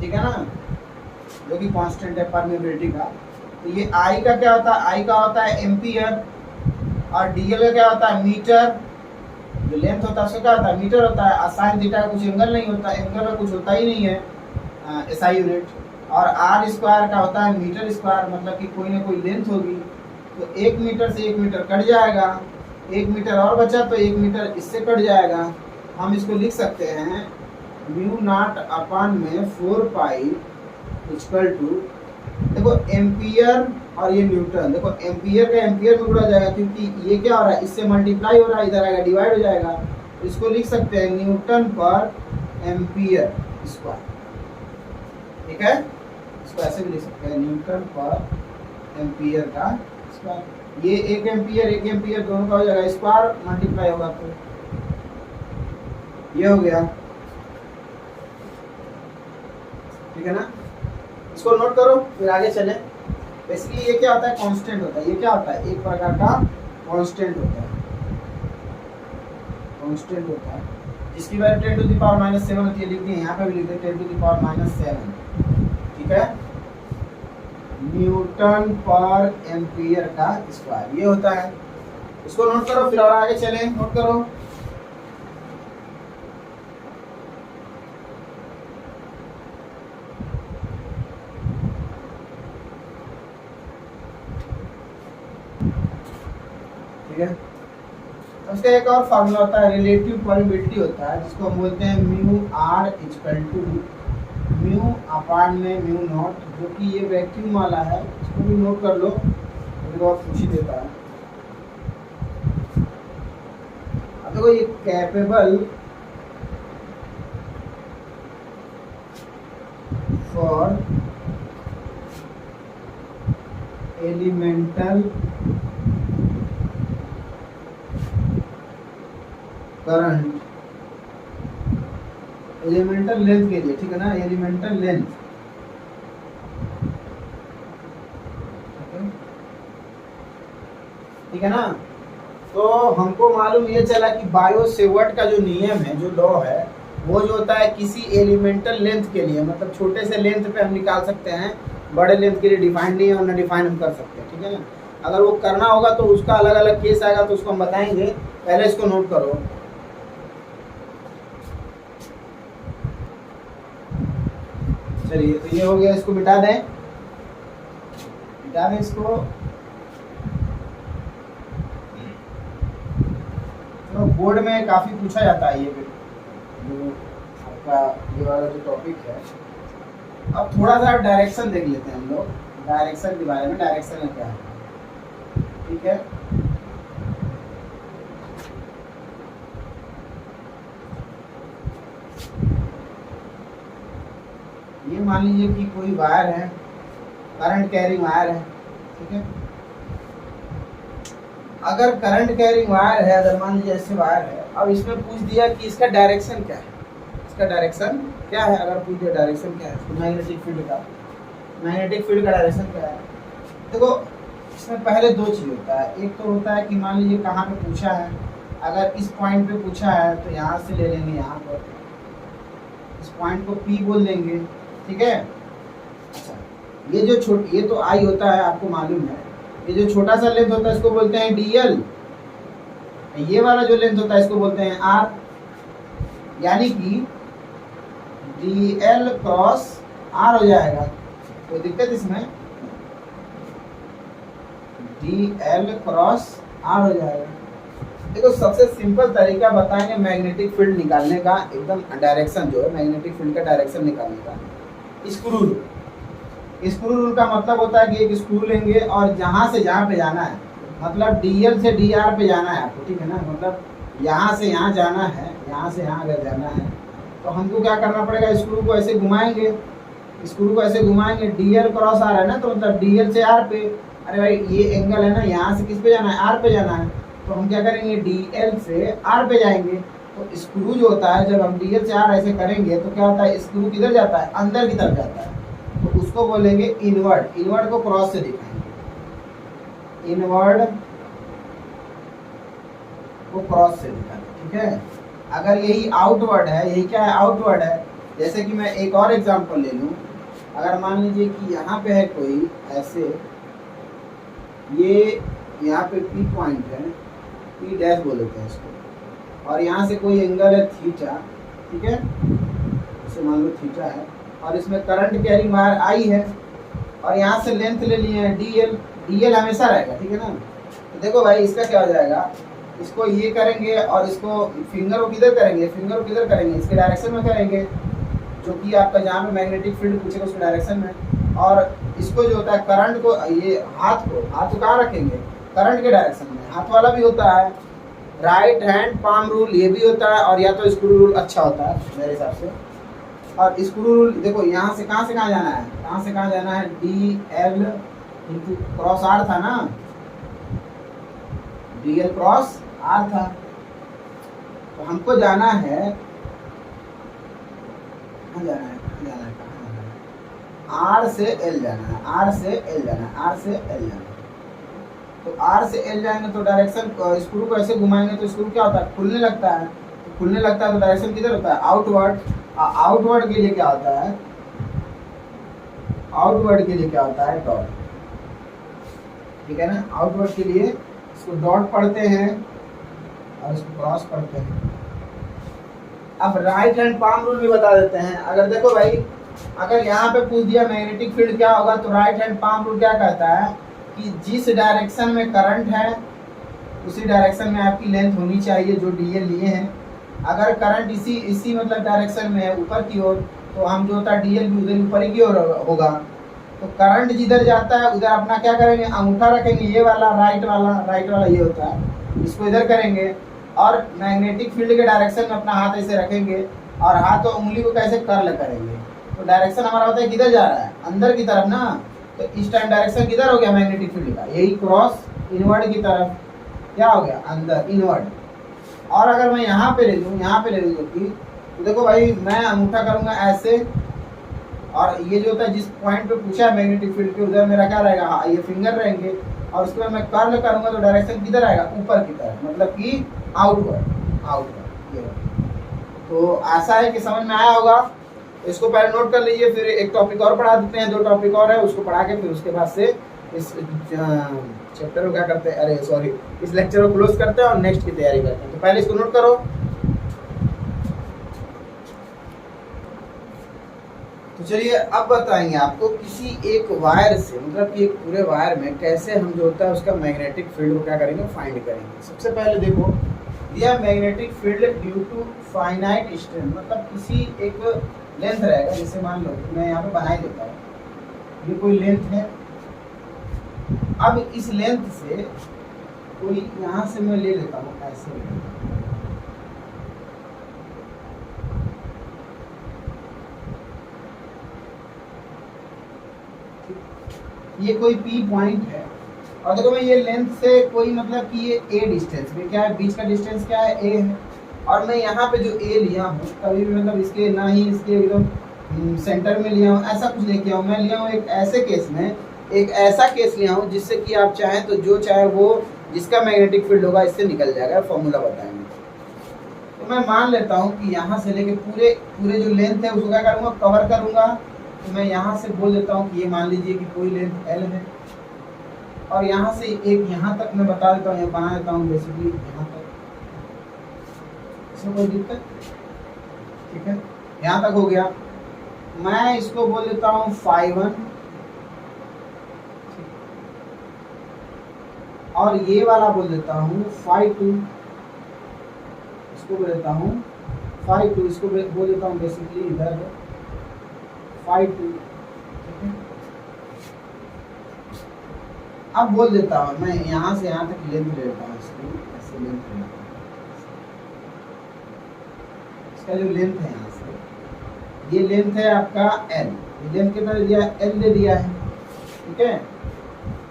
ठीक है ना, जो कि कांस्टेंट है परमेबिलिटी का। तो ये आई का क्या होता है? आई का होता है एम्पियर, और डीएल का क्या होता है? मीटर। जो लेंथ होता है उसका क्या होता है? मीटर होता है। साइन थीटा का कुछ एंगल नहीं होता, एंगल का कुछ होता ही नहीं है एसआई यूनिट। और आर स्क्वायर का होता है मीटर स्क्वायर, मतलब कि कोई ना कोई लेंथ होगी, तो 1 मीटर से 1 मीटर कट जाएगा, 1 मीटर और बचा तो 1 मीटर इससे कट जाएगा। हम इसको लिख सकते हैं म्यू नॉट अपान में 4 पाई इक्वल टू, देखो एम्पियर और ये न्यूटन, देखो एम्पियर का एम्पियर में उड़ा जाएगा, क्योंकि ये क्या हो रहा है? इससे मल्टीप्लाई हो रहा है, इधर आएगा डिवाइड हो जाएगा। तो इसको लिख सकते हैं न्यूटन पर एम्पियर स्क्वायर, ठीक है, इसको ऐसे भी लिख सकते हैं न्यूटन पर एम्पियर का स्क्वायर। ये 1 एम्पियर दोनों का हो जाएगा स्क्वायर, मल्टीप्लाई होगा तो ये हो गया, ठीक है ना। इसको नोट करो, फिर आगे चले। बेसिकली ये क्या होता है? कांस्टेंट होता है। ये क्या होता है? एक प्रकार का कांस्टेंट होता है, कांस्टेंट होता है जिसकी वैल्यू 10⁻⁷ होती है। लिख दिए, यहाँ पे भी लिख दिए 10⁻⁷, ठीक है, न्यूटन पर एम्पियर का स्क्वायर, ये होता है। इसको नोट करो, फिर और आगे चले। नोट करो, ठीक है। उसका एक और फार्मूला होता है, रिलेटिव परमिबिलिटी होता है, जिसको हम बोलते हैं mu R equal to mu upon में म्यू नॉट, जो कि ये वैक्यूम वाला है। इसको भी नोट कर लो, बहुत खुशी देता है। अब देखो ये capable for elemental current, elemental length के लिए, ठीक है ना, एलिमेंटल लेंथ, ठीक है ना। तो हमको मालूम ये चला कि बायो सेवर्ट का जो नियम है, जो लॉ है, वो जो होता है किसी एलिमेंटल लेंथ के लिए, मतलब छोटे से लेंथ पे हम निकाल सकते हैं, बड़े लेंथ के लिए डिफाइंड नहीं है और ना डिफाइन हम कर सकते हैं, ठीक है ना। अगर वो करना होगा तो उसका अलग अलग केस आएगा, तो उसको हम बताएंगे। पहले इसको नोट करो। चलिए, तो ये हो गया, इसको मिटा दें, इसको। तो बोर्ड में काफ़ी पूछा जाता है ये जो आपका ये वाला जो टॉपिक है। अब थोड़ा सा डायरेक्शन देख लेते हैं हम लोग, डायरेक्शन के बारे में, डायरेक्शन में क्या है, ठीक है। ये मान लीजिए कि कोई वायर है, करंट कैरिंग वायर है, ठीक है। अगर करंट कैरिंग वायर है, अगर मान लीजिए ऐसे वायर है, अब इसमें पूछ दिया कि इसका डायरेक्शन क्या है, इसका डायरेक्शन क्या है, अगर पूछ दिया डायरेक्शन क्या है तो मैग्नेटिक फील्ड का, मैग्नेटिक फील्ड का डायरेक्शन क्या है। देखो इसमें पहले दो चीज़ होता है, एक तो होता है कि मान लीजिए कहाँ पे पूछा है, अगर इस पॉइंट पे पूछा है तो यहाँ से ले लेंगे, यहाँ पर इस पॉइंट को P बोल देंगे, ठीक है। अच्छा ये जो ये तो I होता है, आपको मालूम है। ये जो छोटा सा लेंथ होता है इसको बोलते हैं DL, ये वाला जो लेंथ होता है इसको बोलते हैं R, यानी कि DL क्रॉस R हो जाएगा। कोई दिक्कत इसमें, DL क्रॉस R हो जाएगा। देखो सबसे सिंपल तरीका बताएंगे मैग्नेटिक फील्ड निकालने का, एकदम डायरेक्शन जो है मैग्नेटिक फील्ड का डायरेक्शन निकालने का, स्क्रू रूल। स्क्रू रूल का मतलब होता है कि एक स्क्रू लेंगे और जहाँ से जहाँ पे जाना है, मतलब DL से DR पे जाना है आपको, ठीक है ना, मतलब यहाँ से यहाँ जाना है, यहाँ से यहाँ अगर जाना है तो हमको क्या करना पड़ेगा, स्क्रू को ऐसे घुमाएंगे, स्क्रू को ऐसे घुमाएंगे, DL क्रॉस R है ना, तो मतलब DL से R पे, अरे भाई ये एंगल है ना, यहाँ से किस पे जाना है, R पे जाना है, तो हम क्या करेंगे DL से R पे जाएंगे। तो स्क्रू जो होता है, जब हम DL से R ऐसे करेंगे तो क्या होता है, स्क्रू किधर जाता है, अंदर की तरफ जाता है, तो उसको बोलेंगे इनवर्ड। इनवर्ड को क्रॉस से दिखाएंगे, इनवर्ड को क्रॉस से दिखाएंगे, ठीक है। अगर यही आउटवर्ड है, यही क्या है, आउटवर्ड है। जैसे कि मैं एक और एग्जांपल ले लूँ, अगर मान लीजिए कि यहाँ पे है कोई ऐसे, ये यहाँ पे P पॉइंट है, P डैश बोल देते हैं इसको, और यहाँ से कोई एंगल है थीटा, ठीक है, इसे मान लो थीटा है, और इसमें करंट कैरिंग वायर I है, और यहाँ से लेंथ ले लिए हैं DL। DL हमेशा रहेगा, ठीक है ना। तो देखो भाई इसका क्या हो जाएगा, इसको ये करेंगे और इसको फिंगर को किधर करेंगे, फिंगर को किधर करेंगे, इसके डायरेक्शन में करेंगे, जो कि आपका जहाँ पे मैग्नेटिक फील्ड पूछेगा उसके डायरेक्शन में। और इसको जो होता है करंट को, ये हाथ को कहाँ रखेंगे, करंट के डायरेक्शन में। हाथ वाला भी होता है राइट हैंड पाम रूल, ये भी होता है, और या तो स्क्रू रूल अच्छा होता है मेरे हिसाब से। और स्क्रू रूल देखो यहाँ से कहाँ जाना है, कहाँ से कहाँ जाना है, DL इंटू क्रॉस R था ना, DL क्रॉस R था, तो हमको जाना है, कहाँ जाना है, R से L जाना है, R से L जाना है, R से L जाना है। तो R से L जाएंगे तो डायरेक्शन, स्क्रू को ऐसे घुमाएंगे तो स्क्रू क्या होता है, खुलने लगता है, तो खुलने लगता है तो डायरेक्शन किधर होता है, आउटवर्ड। आउटवर्ड के लिए क्या होता है, आउटवर्ड के लिए क्या होता है, डॉट, ठीक है ना। आउटवर्ड के लिए इसको डॉट पढ़ते हैं और इसको क्रॉस पढ़ते हैं। अब राइट हैंड पाम रूल भी बता देते हैं। अगर देखो भाई, अगर यहाँ पे पूछ दिया मैग्नेटिक फील्ड क्या होगा, तो राइट हैंड पाम रूल क्या कहता है कि जिस डायरेक्शन में करंट है उसी डायरेक्शन में आपकी लेंथ होनी चाहिए जो DL लिए हैं। अगर करंट इसी मतलब डायरेक्शन में है ऊपर की ओर, तो हम जो होता है DL भी उधर ऊपर की ओर होगा। तो करंट जिधर जाता है उधर अपना क्या करेंगे, अंगूठा रखेंगे, ये वाला राइट वाला ये होता है, इसको इधर करेंगे, और मैग्नेटिक फील्ड के डायरेक्शन में अपना हाथ ऐसे रखेंगे, और हाथ और उंगली को कैसे कर्ल करेंगे। तो डायरेक्शन हमारा होता है किधर जा रहा है, अंदर की तरफ ना। तो इस टाइम डायरेक्शन किधर हो गया मैग्नेटिक फील्ड का, यही क्रॉस इनवर्ड की तरफ, क्या हो गया, अंदर इनवर्ड। और अगर मैं यहाँ पे ले लूँ, तो देखो भाई मैं अंगूठा करूँगा ऐसे, और ये जो होता है जिस पॉइंट पे पूछा है मैग्नेटिक फील्ड के, उधर मेरा क्या रहेगा, ये फिंगर रहेंगे, और उसके बाद मैं कर्ल करूँगा तो डायरेक्शन किधर आएगा, ऊपर की तरफ, मतलब कि आउटवर्ड ये। तो ऐसा है कि समझ में आया होगा। इसको पहले नोट कर लीजिए, फिर एक टॉपिक और पढ़ा देते हैं, 2 टॉपिक और है, उसको पढ़ा के फिर उसके बाद से इस चैप्टर को क्या करते हैं, अरे सॉरी, इस लेक्चर को क्लोज करते हैं और नेक्स्ट की तैयारी करते हैं। तो पहले इसको नोट करो। तो चलिए अब बताएंगे आपको किसी एक वायर से, मतलब कि एक पूरे वायर में कैसे हम जो होता है उसका मैग्नेटिक फील्ड को क्या करेंगे, फाइंड करेंगे। सबसे पहले देखो दिया magnetic field due to finite strength, मतलब किसी एक लेंथ रहेगा, जैसे मान लो मैं यहाँ पे बना ही देता हूँ, ये कोई लेंथ है। अब इस लेंथ से कोई यहाँ से मैं ले लेता हूँ ऐसे, ये कोई P पॉइंट है, और देखो मैं ये लेंथ से कोई मतलब कि ये A डिस्टेंस में क्या है, बीच का डिस्टेंस क्या है, A है। और मैं यहाँ पे जो ए लिया हूँ कभी भी मतलब इसके ना ही इसके एकदम सेंटर में लिया हूँ, ऐसा कुछ नहीं किया हूँ। मैं लिया हूँ एक ऐसे केस में, एक ऐसा केस लिया हूँ जिससे कि आप चाहें तो जो चाहे वो जिसका मैग्नेटिक फील्ड होगा इससे निकल जाएगा, फॉर्मूला बताएंगे। तो मैं मान लेता हूँ कि यहाँ से लेके पूरे पूरे जो लेंथ है उसको क्या करूँगा, कवर करूँगा। तो मैं यहाँ से बोल देता हूँ कि ये मान लीजिए कि कोई लेंथ एल है, और यहाँ से एक यहाँ तक मैं बता देता हूँ, ये बना देता हूँ बेसिकली यहाँ तक, इसमें कोई दिक्कत, ठीक है, यहाँ तक हो गया। मैं इसको बोल देता हूँ φ1, और ये वाला बोल देता हूँ φ2, इसको बोल देता हूँ φ2, इसको बोल देता हूँ बेसिकली इधर है φ2, ठीक है। अब बोल देता हूँ मैं यहाँ से यहाँ तक लेंथ ले लेता हूँ, इसकी ऐसे लेंथ ले लेता हूँ, इसका जो लेंथ है यहाँ से, ये लेंथ है आपका एल, लेंथ कितना दे दिया, एल दे दिया है, ठीक है।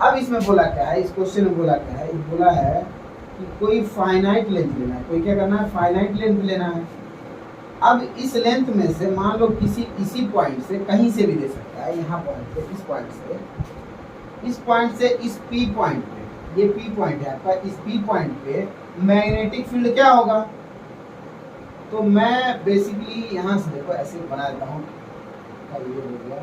अब इसमें बोला क्या है, इस क्वेश्चन में बोला क्या है, बोला है कि कोई फाइनाइट लेंथ लेना है, कोई क्या करना है, फाइनाइट लेंथ लेना है। अब इस लेंथ में से मान लो किसी इसी पॉइंट से कहीं से भी दे सकता है, यहाँ पॉइंट से, इस पॉइंट से, इस पॉइंट से इस पी पॉइंट पे, ये पी पॉइंट है आपका, इस पी पॉइंट पे मैग्नेटिक फील्ड क्या होगा। तो मैं बेसिकली यहाँ से देखो ऐसे बना देता हूँ, ये हो गया,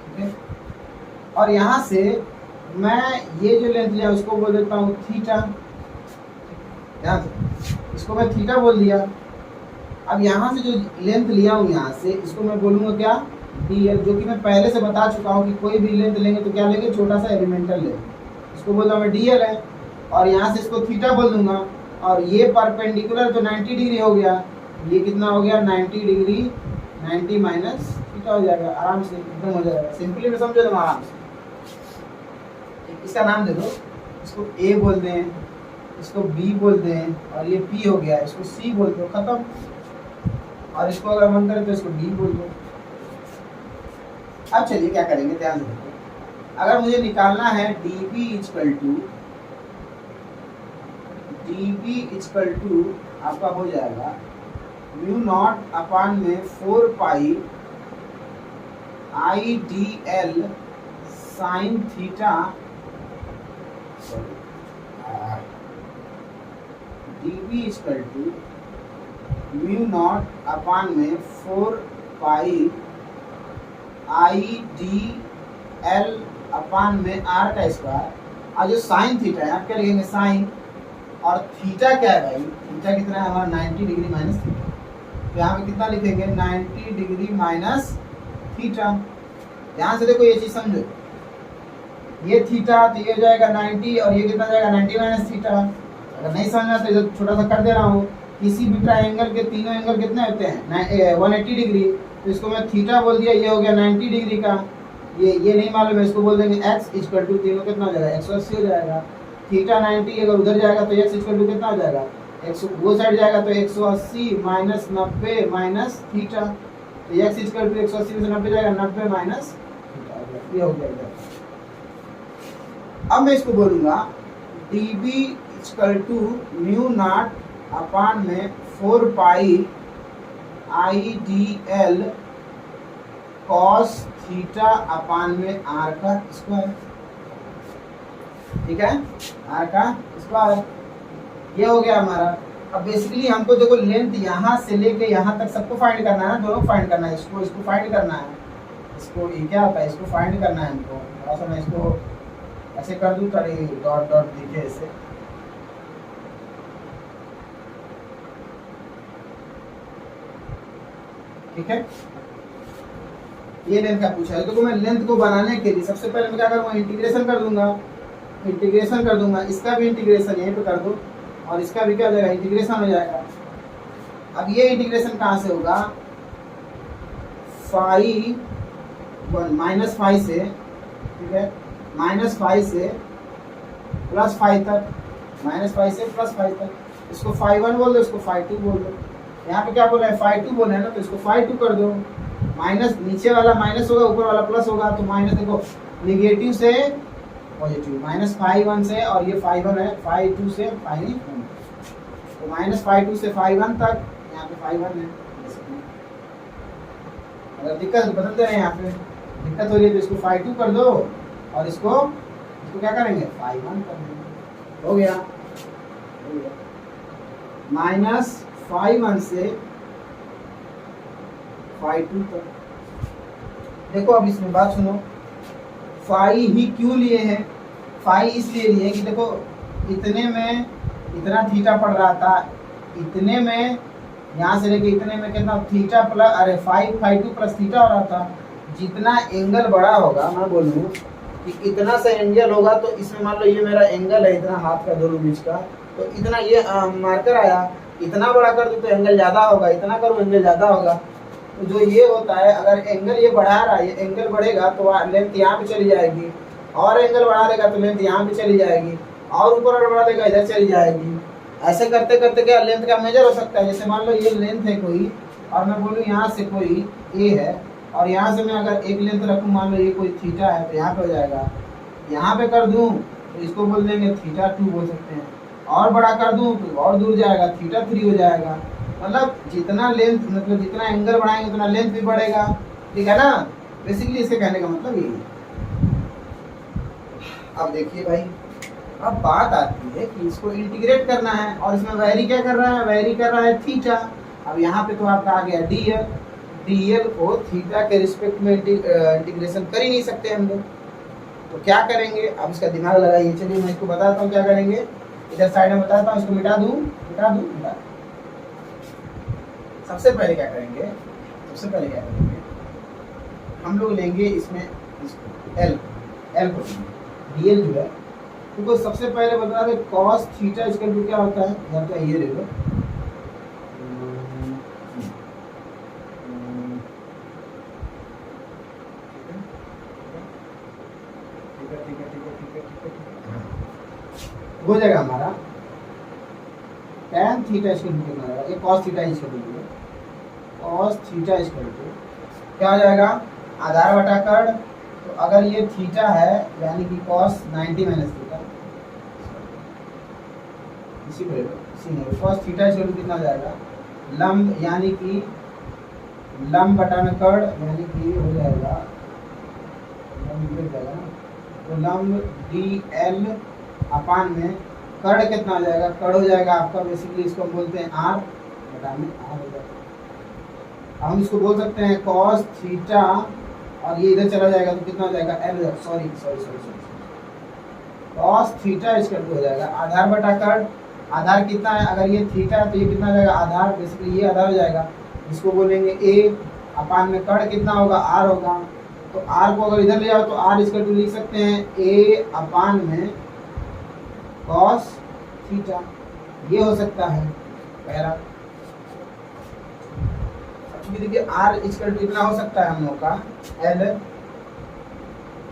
ठीक है। और यहाँ से मैं ये जो लेंथ लिया उसको बोल देता हूँ थीटा, यहाँ से इसको मैं थीटा बोल दिया। अब यहाँ से जो लेंथ लिया हूँ यहाँ से, इसको मैं बोलूँगा क्या, डी एल, जो कि मैं पहले से बता चुका हूँ कि कोई भी लेंथ लेंगे तो क्या लेंगे, छोटा सा एलिमेंटल लेंगे, इसको बोल दूँगा मैं डी एल है, और यहाँ से इसको थीटा बोल दूंगा। और ये परपेंडिकुलर तो 90 डिग्री हो गया, ये कितना हो गया 90 डिग्री, 90 माइनस थीटा हो जाएगा, आराम से एकदम हो जाएगा, सिंपली में समझो तुम आराम से। इसका नाम दे दो, इसको ए बोल दें, इसको बी बोल दें, और ये पी हो गया, इसको सी बोल दो, खत्म। और इसको अगर मन करे तो इसको डी बोल दो। अब चलिए क्या करेंगे, ध्यान दो, अगर मुझे निकालना है dB इक्वल टू आपका हो जाएगा म्यू नॉट अपान में 4 pi I D L sine theta, dB equal to mu naught upon में 4 पाई आई डी एल अपान में आर का स्क्वायर, और जो साइन थीटा है आप क्या लिखेंगे, साइन, और थीटा क्या है भाई, थीटा कितना है हमारा 90 डिग्री माइनस थीटा, तो यहाँ पे कितना लिखेंगे 90 डिग्री माइनस थीटा। यहाँ से देखो ये चीज़ समझो, ये थीटा तो ये हो जाएगा 90, और ये कितना जाएगा 90 माइनस थीटा। अगर नहीं समझना तो छोटा सा कर दे रहा हूँ, किसी भी ट्राइंगल के तीनों एंगल कितने होते हैं 180 डिग्री, तो इसको मैं थीटा बोल दिया, ये हो गया 90 डिग्री का, ये नहीं मालूम है, इसको बोल देंगे x इक्वल टू, तीनों कितना हो जाएगा 180 हो जाएगा, थीटा 90 अगर उधर जाएगा तो x इक्वल टू कितना हो जाएगा, वो साइड जाएगा तो 180 माइनस 90 माइनस थीटा, तो x इक्वल टू 180 में से 90 जाएगा 90 माइनस थीटा, ये हो गया इधर। अब मैं इसको बोलूँगा dB equal to mu naught upon में 4 pi I D L cos theta upon में आर का स्क्वायर, ठीक है, आर का स्क्वायर, ये हो गया हमारा। अब बेसिकली हमको देखो लेंथ यहाँ से लेके यहाँ तक सबको फाइंड करना है ना, दोनों फाइंड करना है, इसको फाइंड करना है, इसको ये क्या होता है, इसको फाइंड करना है हमको। थोड़ा सा मैं इसको ऐसे कर दूँ ताकि डॉट डॉट दिखे ऐसे, ठीक है। ये लेंथ का पूछा है, तो मैं लेंथ को बनाने के लिए सबसे पहले मैं क्या करूँगा, इंटीग्रेशन कर दूंगा, इसका भी इंटीग्रेशन यहीं पे कर दो, और इसका भी क्या हो जाएगा, इंटीग्रेशन हो जाएगा। अब ये इंटीग्रेशन कहाँ से होगा, माइनस फाइव से, ठीक है, माइनस फाइव से प्लस फाइव तक, माइनस फाइव से प्लस फाइव तक, इसको φ1 बोल दो, इसको φ2 बोल दो। यहाँ पे क्या बोला है, φ2 बोला है ना, तो इसको φ2 कर दो, माइनस नीचे वाला माइनस होगा, ऊपर वाला प्लस होगा, तो माइनस देखो नेगेटिव से पॉजिटिव, -φ1 से, और ये φ1 है, φ2 से φ1, तो -φ2 से φ1 तक, यहाँ पे φ1 है। अगर दिक्कत बदल दे रहे हैं, यहाँ पे दिक्कत हो रही है तो इसको φ2 कर दो, और इसको क्या करेंगे, φ1 कर देंगे। हो गया, -φ1 से φ2 तक। देखो अब इसमें बात सुनो, फाई ही क्यों लिए हैं, फाई इसलिए लिए कि देखो इतने में इतना थीटा पड़ रहा था, इतने में यहाँ से लेके इतने में कितना थीटा प्लस, अरे φ2 प्लस थीटा हो रहा था। जितना एंगल बड़ा होगा, मैं बोलूँ कि इतना सा एंगल होगा, तो इसमें मान लो ये मेरा एंगल है इतना हाथ का दोनों बीच का, तो इतना ये मार्कर आया, इतना बड़ा कर दूँ तो एंगल ज़्यादा होगा, इतना करूँ एंगल ज़्यादा होगा। तो जो ये होता है, अगर एंगल ये बढ़ा रहा है, ये एंगल बढ़ेगा तो लेंथ यहाँ पे चली जाएगी, और एंगल बढ़ा देगा तो लेंथ यहाँ पे चली जाएगी, और ऊपर बढ़ा देगा इधर चली जाएगी। ऐसे करते करते क्या लेंथ का मेजर हो सकता है। जैसे मान लो ये लेंथ है कोई, और मैं बोलूँ यहाँ से कोई ए है, और यहाँ से मैं अगर एक लेंथ रखूँ, मान लो ये कोई थीटा है, तो यहाँ पे हो जाएगा। यहाँ पे कर दूँ तो इसको बोल देंगे θ2 बोल सकते हैं, और बड़ा कर दूँ तो और दूर जाएगा, θ3 हो जाएगा। मतलब जितना लेंथ, मतलब जितना एंगल बढ़ाएंगे उतना लेंथ भी बढ़ेगा, ठीक है ना। बेसिकली इसके कहने का मतलब यही है। अब देखिए भाई, अब बात आती है कि इसको इंटीग्रेट करना है, और इसमें वेरी क्या कर रहा है, वेरी कर रहा है थीटा। अब यहाँ पे तो आपका आ गया dl, dl को थीटा के रिस्पेक्ट में इंटीग्रेशन कर ही नहीं सकते हम लोग, तो क्या करेंगे। अब इसका दिमाग लगाइए, चलिए मैं इसको बताता हूँ क्या करेंगे। इधर साइड में बताता हूँ, इसको मिटा दूँ। सबसे पहले क्या करेंगे, हम लोग लेंगे इसमें एल को dl जो है, तो सबसे पहले बता दें cos थीटा इसका क्या होता है, यहाँ का ये देखो, हो जाएगा हमारा tan थीटा इसका कितना आएगा, ये cos थीटा इसका cos थीटा इसका क्या हो जाएगा, आधार बटाकर। तो अगर ये थीटा है यानी कि cos 90 माइनस थीटा, इसी में cos थीटा इसका कितना हो जाएगा, लंब यानी कि लंब बटा में कर्ण, यानी कि हो जाएगा तो लंब dl अपान में कर्ण कितना हो जाएगा, कर्ण हो जाएगा आपका बेसिकली इसको हम बोलते हैं r बटा में r हो जाएगा। हम इसको बोल सकते हैं cos थीटा, और ये इधर चला जाएगा तो कितना हो जाएगा l, सॉरी cos थीटा इसका हो जाएगा आधार बटा कर्ण। आधार कितना है, अगर ये थीटा है तो ये कितना हो जाएगा आधार, बेसिकली ये आधार हो जाएगा, इसको बोलेंगे a अपान में कर्ण कितना होगा r होगा। तो r को अगर इधर ले जाओ तो r इसका टू लिख सकते हैं a अपान में cos थीटा, ये हो सकता है पहला। देखिए r इसका कितना हो सकता है हम लोग का l,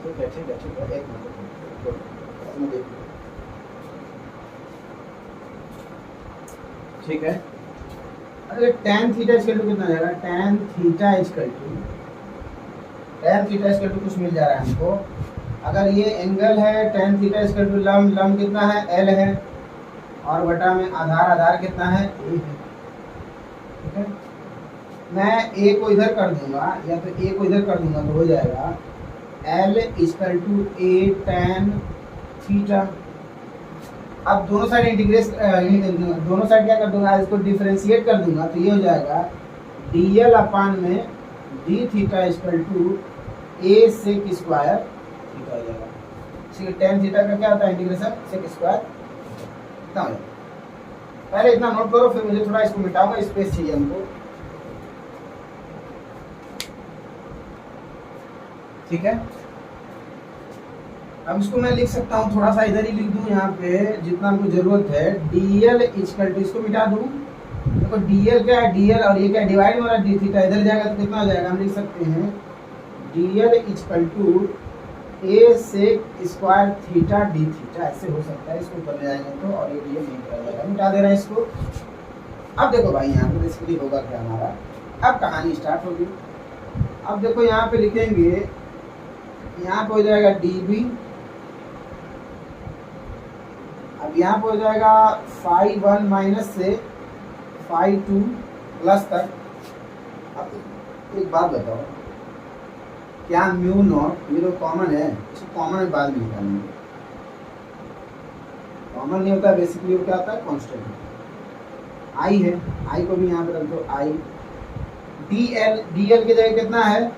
ठीक है एक मिनट, ठीक है। अगर tan थीटा इसका कितना जाएगा, tan थीटा इसका कुछ मिल जा रहा है हमको। अगर ये एंगल है tan थीटा इसका लंब कितना है l है, और बटा में आधार कितना है a है, ठीक है। मैं a को इधर कर दूंगा, या तो a को इधर कर दूंगा तो हो जाएगा l equal to a tan theta. अब दोनों साइड इंटीग्रेट, दोनों साइड क्या कर दूंगा, इसको डिफरेंशिएट कर दूंगा तो ये हो जाएगा dl अपान में d theta equal to a sec square theta हो जाएगा। ठीक है, tan थीटा का क्या होता है इंटीग्रेशन सेक स्क्वायर कितना हो जाएगा। पहले इतना नोट करो, फिर मुझे थोड़ा इसको मिटाऊंगा, स्पेस चाहिए हमको, ठीक है। अब इसको मैं लिख सकता हूँ, थोड़ा सा इधर ही लिख दूँ, यहाँ पे जितना हमको जरूरत है dl इक्वल टू, इसको मिटा दूँ। देखो dl क्या है, dl और ये क्या डिवाइड हो रहा है d थीटा, इधर जाएगा तो कितना हो जाएगा, हम लिख सकते हैं dl equal to a sec square theta d theta, ऐसे हो सकता है। इसको ऊपर ले जाएंगे तो, और ये dl नहीं कर जाएगा, मिटा दे रहे हैं इसको। अब देखो भाई यहाँ पे बेसिकली होगा क्या हमारा, अब कहानी स्टार्ट होगी। अब देखो यहाँ पे लिखेंगे, यहाँ पे हो जाएगा db अब यहाँ पे हो जाएगा फाई 1 माइनस से फाई 2 प्लस तक। अब एक बात बताओ, क्या म्यू नॉट ये तो कॉमन है, इसको कॉमन में बाद में निकालेंगे। कॉमन नहीं होता बेसिकली, वो क्या होता है कांस्टेंट। आई है, आई को भी यहाँ पे रख दो आई। डी एल की जगह कितना है,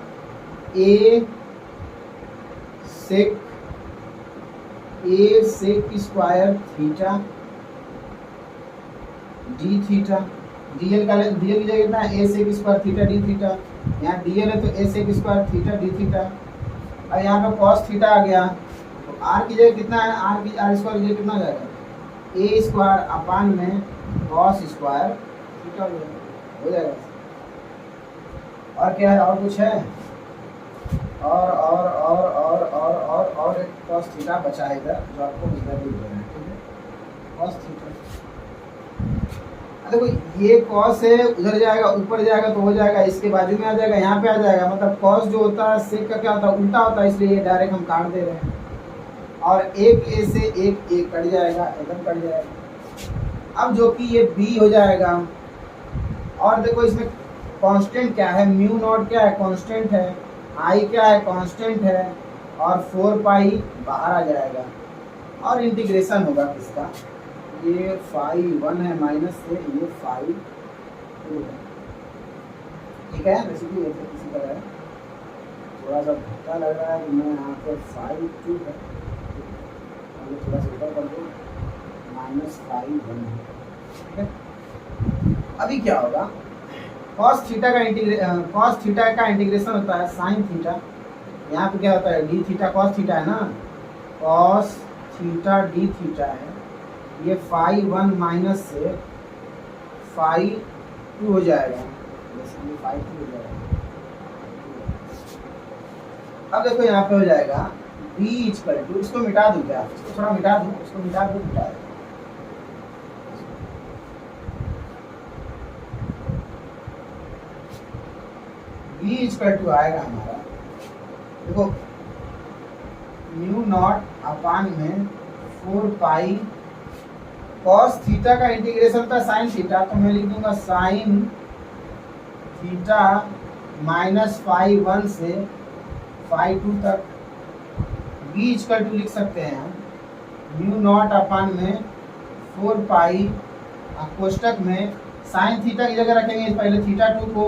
a sec square theta D theta. DL की जगह कितना है, a sec square theta D theta. यहाँ डीएल है तो a sec square theta D theta. और यहाँ पे कॉस थीटा आ गया, तो आर की जगह कितना है, आर स्क्वायर की जगह कितना हो जाएगा, ए स्क्वायर अपान में कॉस स्क्वायर थीटा हो जाएगा। और क्या है, और कुछ है, और एक कॉस थीटा बचा है इधर, जो आपको इधर दिख रहा है, ठीक है, कॉस थीटा। देखो ये कॉस है, उधर जाएगा ऊपर जाएगा तो हो जाएगा, इसके बाजू में आ जाएगा, यहाँ पे आ जाएगा। मतलब कॉस जो होता है सेक का क्या होता है, उल्टा होता है, इसलिए ये डायरेक्ट हम काट दे रहे हैं। और एक ए से एक कट जाएगा, एकदम कट जाएगा। अब जो कि ये बी हो जाएगा। और देखो इसमें कांस्टेंट क्या है, म्यू नॉट क्या है, कांस्टेंट है, आई क्या है, कांस्टेंट है, और 4 पाई बाहर आ जाएगा। और इंटीग्रेशन होगा किसका, ये फाई 1 है माइनस से ये फाई 2 है, ठीक है। बेसिकली ये किसी तरह है, थोड़ा सा धक्का लग रहा है कि मैं यहाँ पे फाई 2 है, थोड़ा सा ऊपर कर दो, माइनस फाई 1 है, ठीक है। अभी क्या होगा, cos थीटा का इंटीग्रेशन होता है साइन थीटा। यहाँ पे क्या होता है, डी थीटा कॉस थीटा है ना, कॉस थीटा डी थीटा है। ये फाई 1 माइनस से फाई 2 हो जाएगा, बेसिकली फाई 2 हो जाएगा। अब देखो यहाँ पे हो जाएगा बी इक्वल टू, इसको मिटा दूँ क्या, इसको थोड़ा मिटा दूँ, इसको मिटा दूँ, मिटा दूँ। बी इक्वल टू आएगा हमारा, देखो म्यू नॉट अपान में 4 पाई कॉस थीटा का इंटीग्रेशन था साइन थीटा, तो मैं लिख दूंगा साइन थीटा माइनस फाई 1 से फाई 2 तक। बी इक्वल टू लिख सकते हैं हम म्यू नॉट अपान में 4 पाई कोष्टक में साइन थीटा की जगह रखेंगे पहले थीटा 2 को,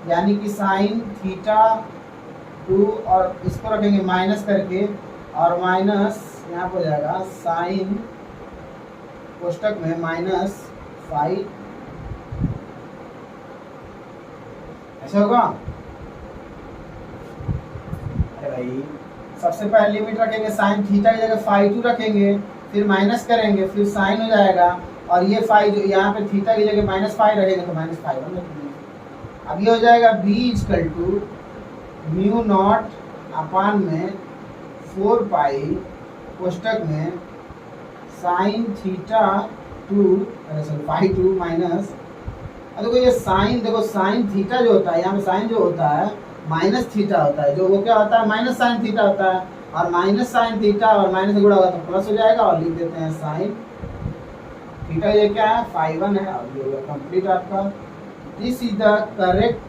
यानी कि साइन थीटा 2, और इसको रखेंगे माइनस करके, और माइनस यहाँ पर हो जाएगा साइन कोष्टक में माइनस फाई, ऐसा होगा। अरे भाई सबसे पहले लिमिट रखेंगे, साइन थीटा की जगह फाई 2 रखेंगे, फिर माइनस करेंगे, फिर साइन हो जाएगा, और ये फाई जो यहाँ पे थीटा की जगह माइनस फाई रखेंगे तो माइनस फाई 1 रखेंगे। अब ये हो जाएगा B equal to mu naught upon में 4 पाई कोष्टक में साइन थीटा 2 फाई 2 माइनस, देखो ये साइन, देखो साइन थीटा जो होता है, यहाँ पे साइन जो होता है माइनस थीटा होता है, जो वो क्या होता है माइनस साइन थीटा होता है, और माइनस साइन थीटा और माइनस से गुणा होगा तो प्लस हो जाएगा, और लिख देते हैं साइन थीटा ये क्या है फाई 1 है, और ये होगा कंप्लीट आपका। दिस इज द करेक्ट,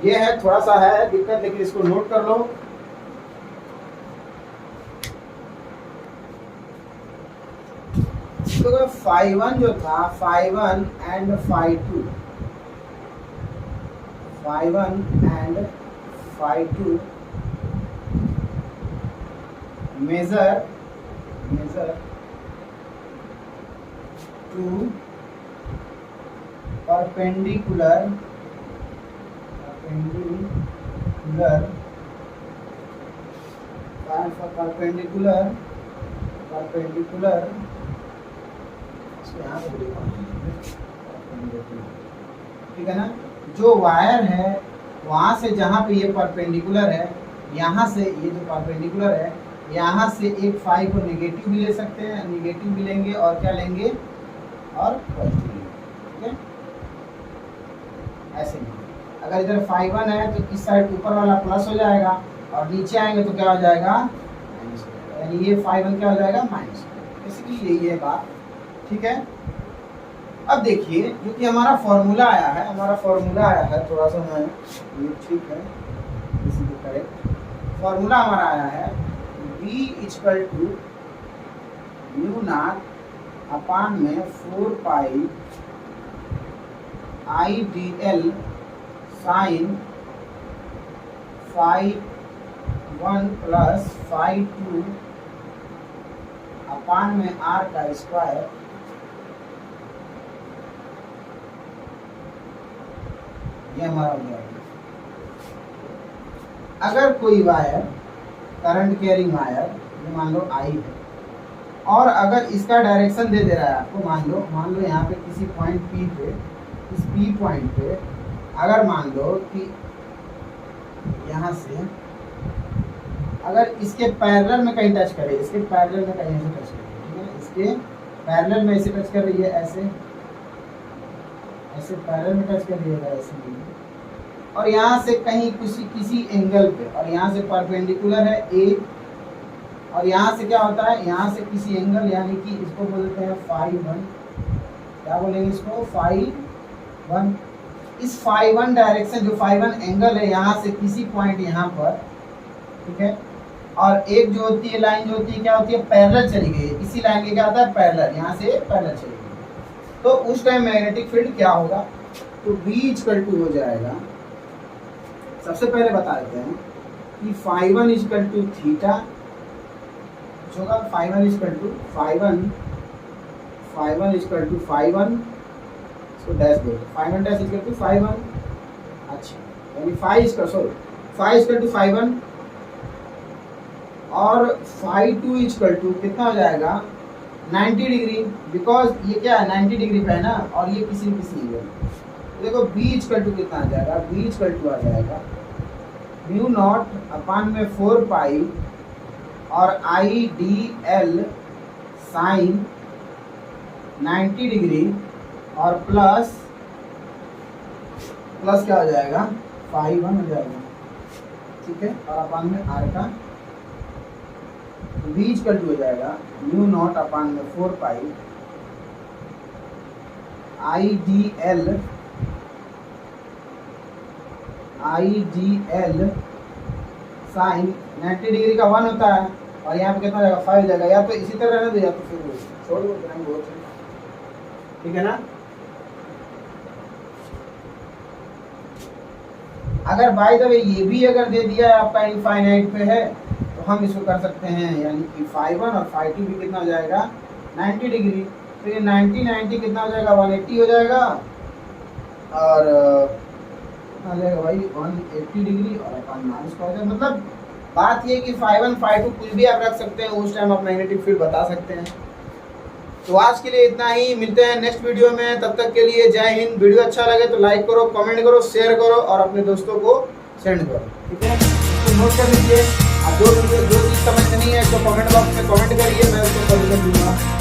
ये है थोड़ा सा है दिक्कत, लेकिन इसको नोट कर लो। तो फाई 1 जो था, phi 1 and phi 2, phi 1 and phi 2 measure to perpendicular ठीक है ना, जो वायर है वहां से जहां पे ये परपेंडिकुलर है, यहाँ से ये जो परपेंडिकुलर है यहाँ से एक फाई को नेगेटिव भी ले सकते हैं, नेगेटिव भी लेंगे, और क्या लेंगे, और पॉजिटिव लेंगे, ठीक है। ऐसे नहीं, अगर इधर फाई 1 है तो इस साइड ऊपर वाला प्लस हो जाएगा, और नीचे आएंगे तो क्या हो जाएगा माइनस हो जाएगा, यानी ये फाई 1 क्या हो जाएगा माइनस हो जाएगा। बेसिकली यही है बात, ठीक है। अब देखिए जो कि हमारा फॉर्मूला आया है, थोड़ा सा मैं ये ठीक है, इसी को करेक्ट फॉर्मूला हमारा आया है v equal to mu naught upon में 4 pi I D L sine phi 1 plus phi 2 upon में r का स्क्वायर ये हमारा हो गया। अगर कोई वायर करंट कैरिंग वायर ये मान लो आई है और अगर इसका डायरेक्शन दे रहा है आपको, मान लो यहाँ पे किसी पॉइंट P पे, इस P पॉइंट पे अगर मान लो कि यहाँ से अगर इसके पैरेलल में कहीं टच करे, इसके पैरेलल में कहीं ऐसे टच करे, ठीक है, इसके पैरेलल में ऐसे टच कर रही है, ऐसे पैरेलल में टच कर रही है ऐसे, और यहाँ से कहीं किसी एंगल पे, और यहाँ से परपेंडिकुलर है ए, और यहाँ से क्या होता है, यहाँ से किसी एंगल, यानी कि इसको बोलते हैं फाई 1, क्या बोलेंगे इसको, फाई 1। इस फाई 1 डायरेक्शन, जो फाई 1 एंगल है, यहाँ से किसी पॉइंट यहाँ पर, ठीक है, और एक जो होती है लाइन जो होती है क्या होती है, पैरेलल चली गई है, इसी लाइन के क्या होता है, पैरेलल, यहाँ से पैरेलल चली गई, तो उस टाइम मैग्नेटिक फील्ड क्या होगा, तो V इक्वल टू हो जाएगा, सबसे पहले बता देते हैं कि फाई 1 इक्वल टू थीटा होगा, phi 1 equal to phi 1 equal to phi 1, इसको डैश दो, phi 1 dash equal to phi 1, अच्छा, यानी फाई इक्वल टू फाई 1 और फाई 2 इक्वल टू कितना हो जाएगा, 90 डिग्री, बिकॉज ये क्या है 90 डिग्री पे है ना, और ये किसी है। देखो B इक्वल टू कितना आ जाएगा, B इक्वल टू आ जाएगा म्यू नॉट अपान में 4 पाई और आई डी एल साइन 90 डिग्री और प्लस क्या हो जाएगा, फाई 1 हो जाएगा, ठीक है, और अपान में r का V इक्वल टू हो जाएगा म्यू नॉट अपान में 4 pi I D L sine 90 degree का 1 होता है, और यहाँ पे कितना हो जाएगा, 5 हो जाएगा, या तो इसी तरह रहने दो या तो फिर छोड़ दो, ठीक है ना। अगर बाय द वे ये भी अगर दे दिया है आपका इनफाइनाइट पे है, तो हम इसको कर सकते हैं, यानी कि फाई 1 और फाई 2 भी कितना हो जाएगा, 90 डिग्री, तो ये 90 कितना हो जाएगा, 180 हो जाएगा, और आ जाएगा भाई 180 डिग्री और अपन माइनस का हो जाएगा। मतलब बात ये कि फाई 1 फाई 2 कुछ भी आप रख सकते हैं, उस टाइम आप मैग्नेटिक फील्ड बता सकते हैं। तो आज के लिए इतना ही, मिलते हैं नेक्स्ट वीडियो में, तब तक के लिए जय हिंद। वीडियो अच्छा लगे तो लाइक करो, कमेंट करो, शेयर करो और अपने दोस्तों को सेंड करो, ठीक है। तो नोट कर लीजिए, आप जो चीज़ समझ नहीं है तो कमेंट बॉक्स में कमेंट करिए, मैं उसको सोल्यूशन दूंगा।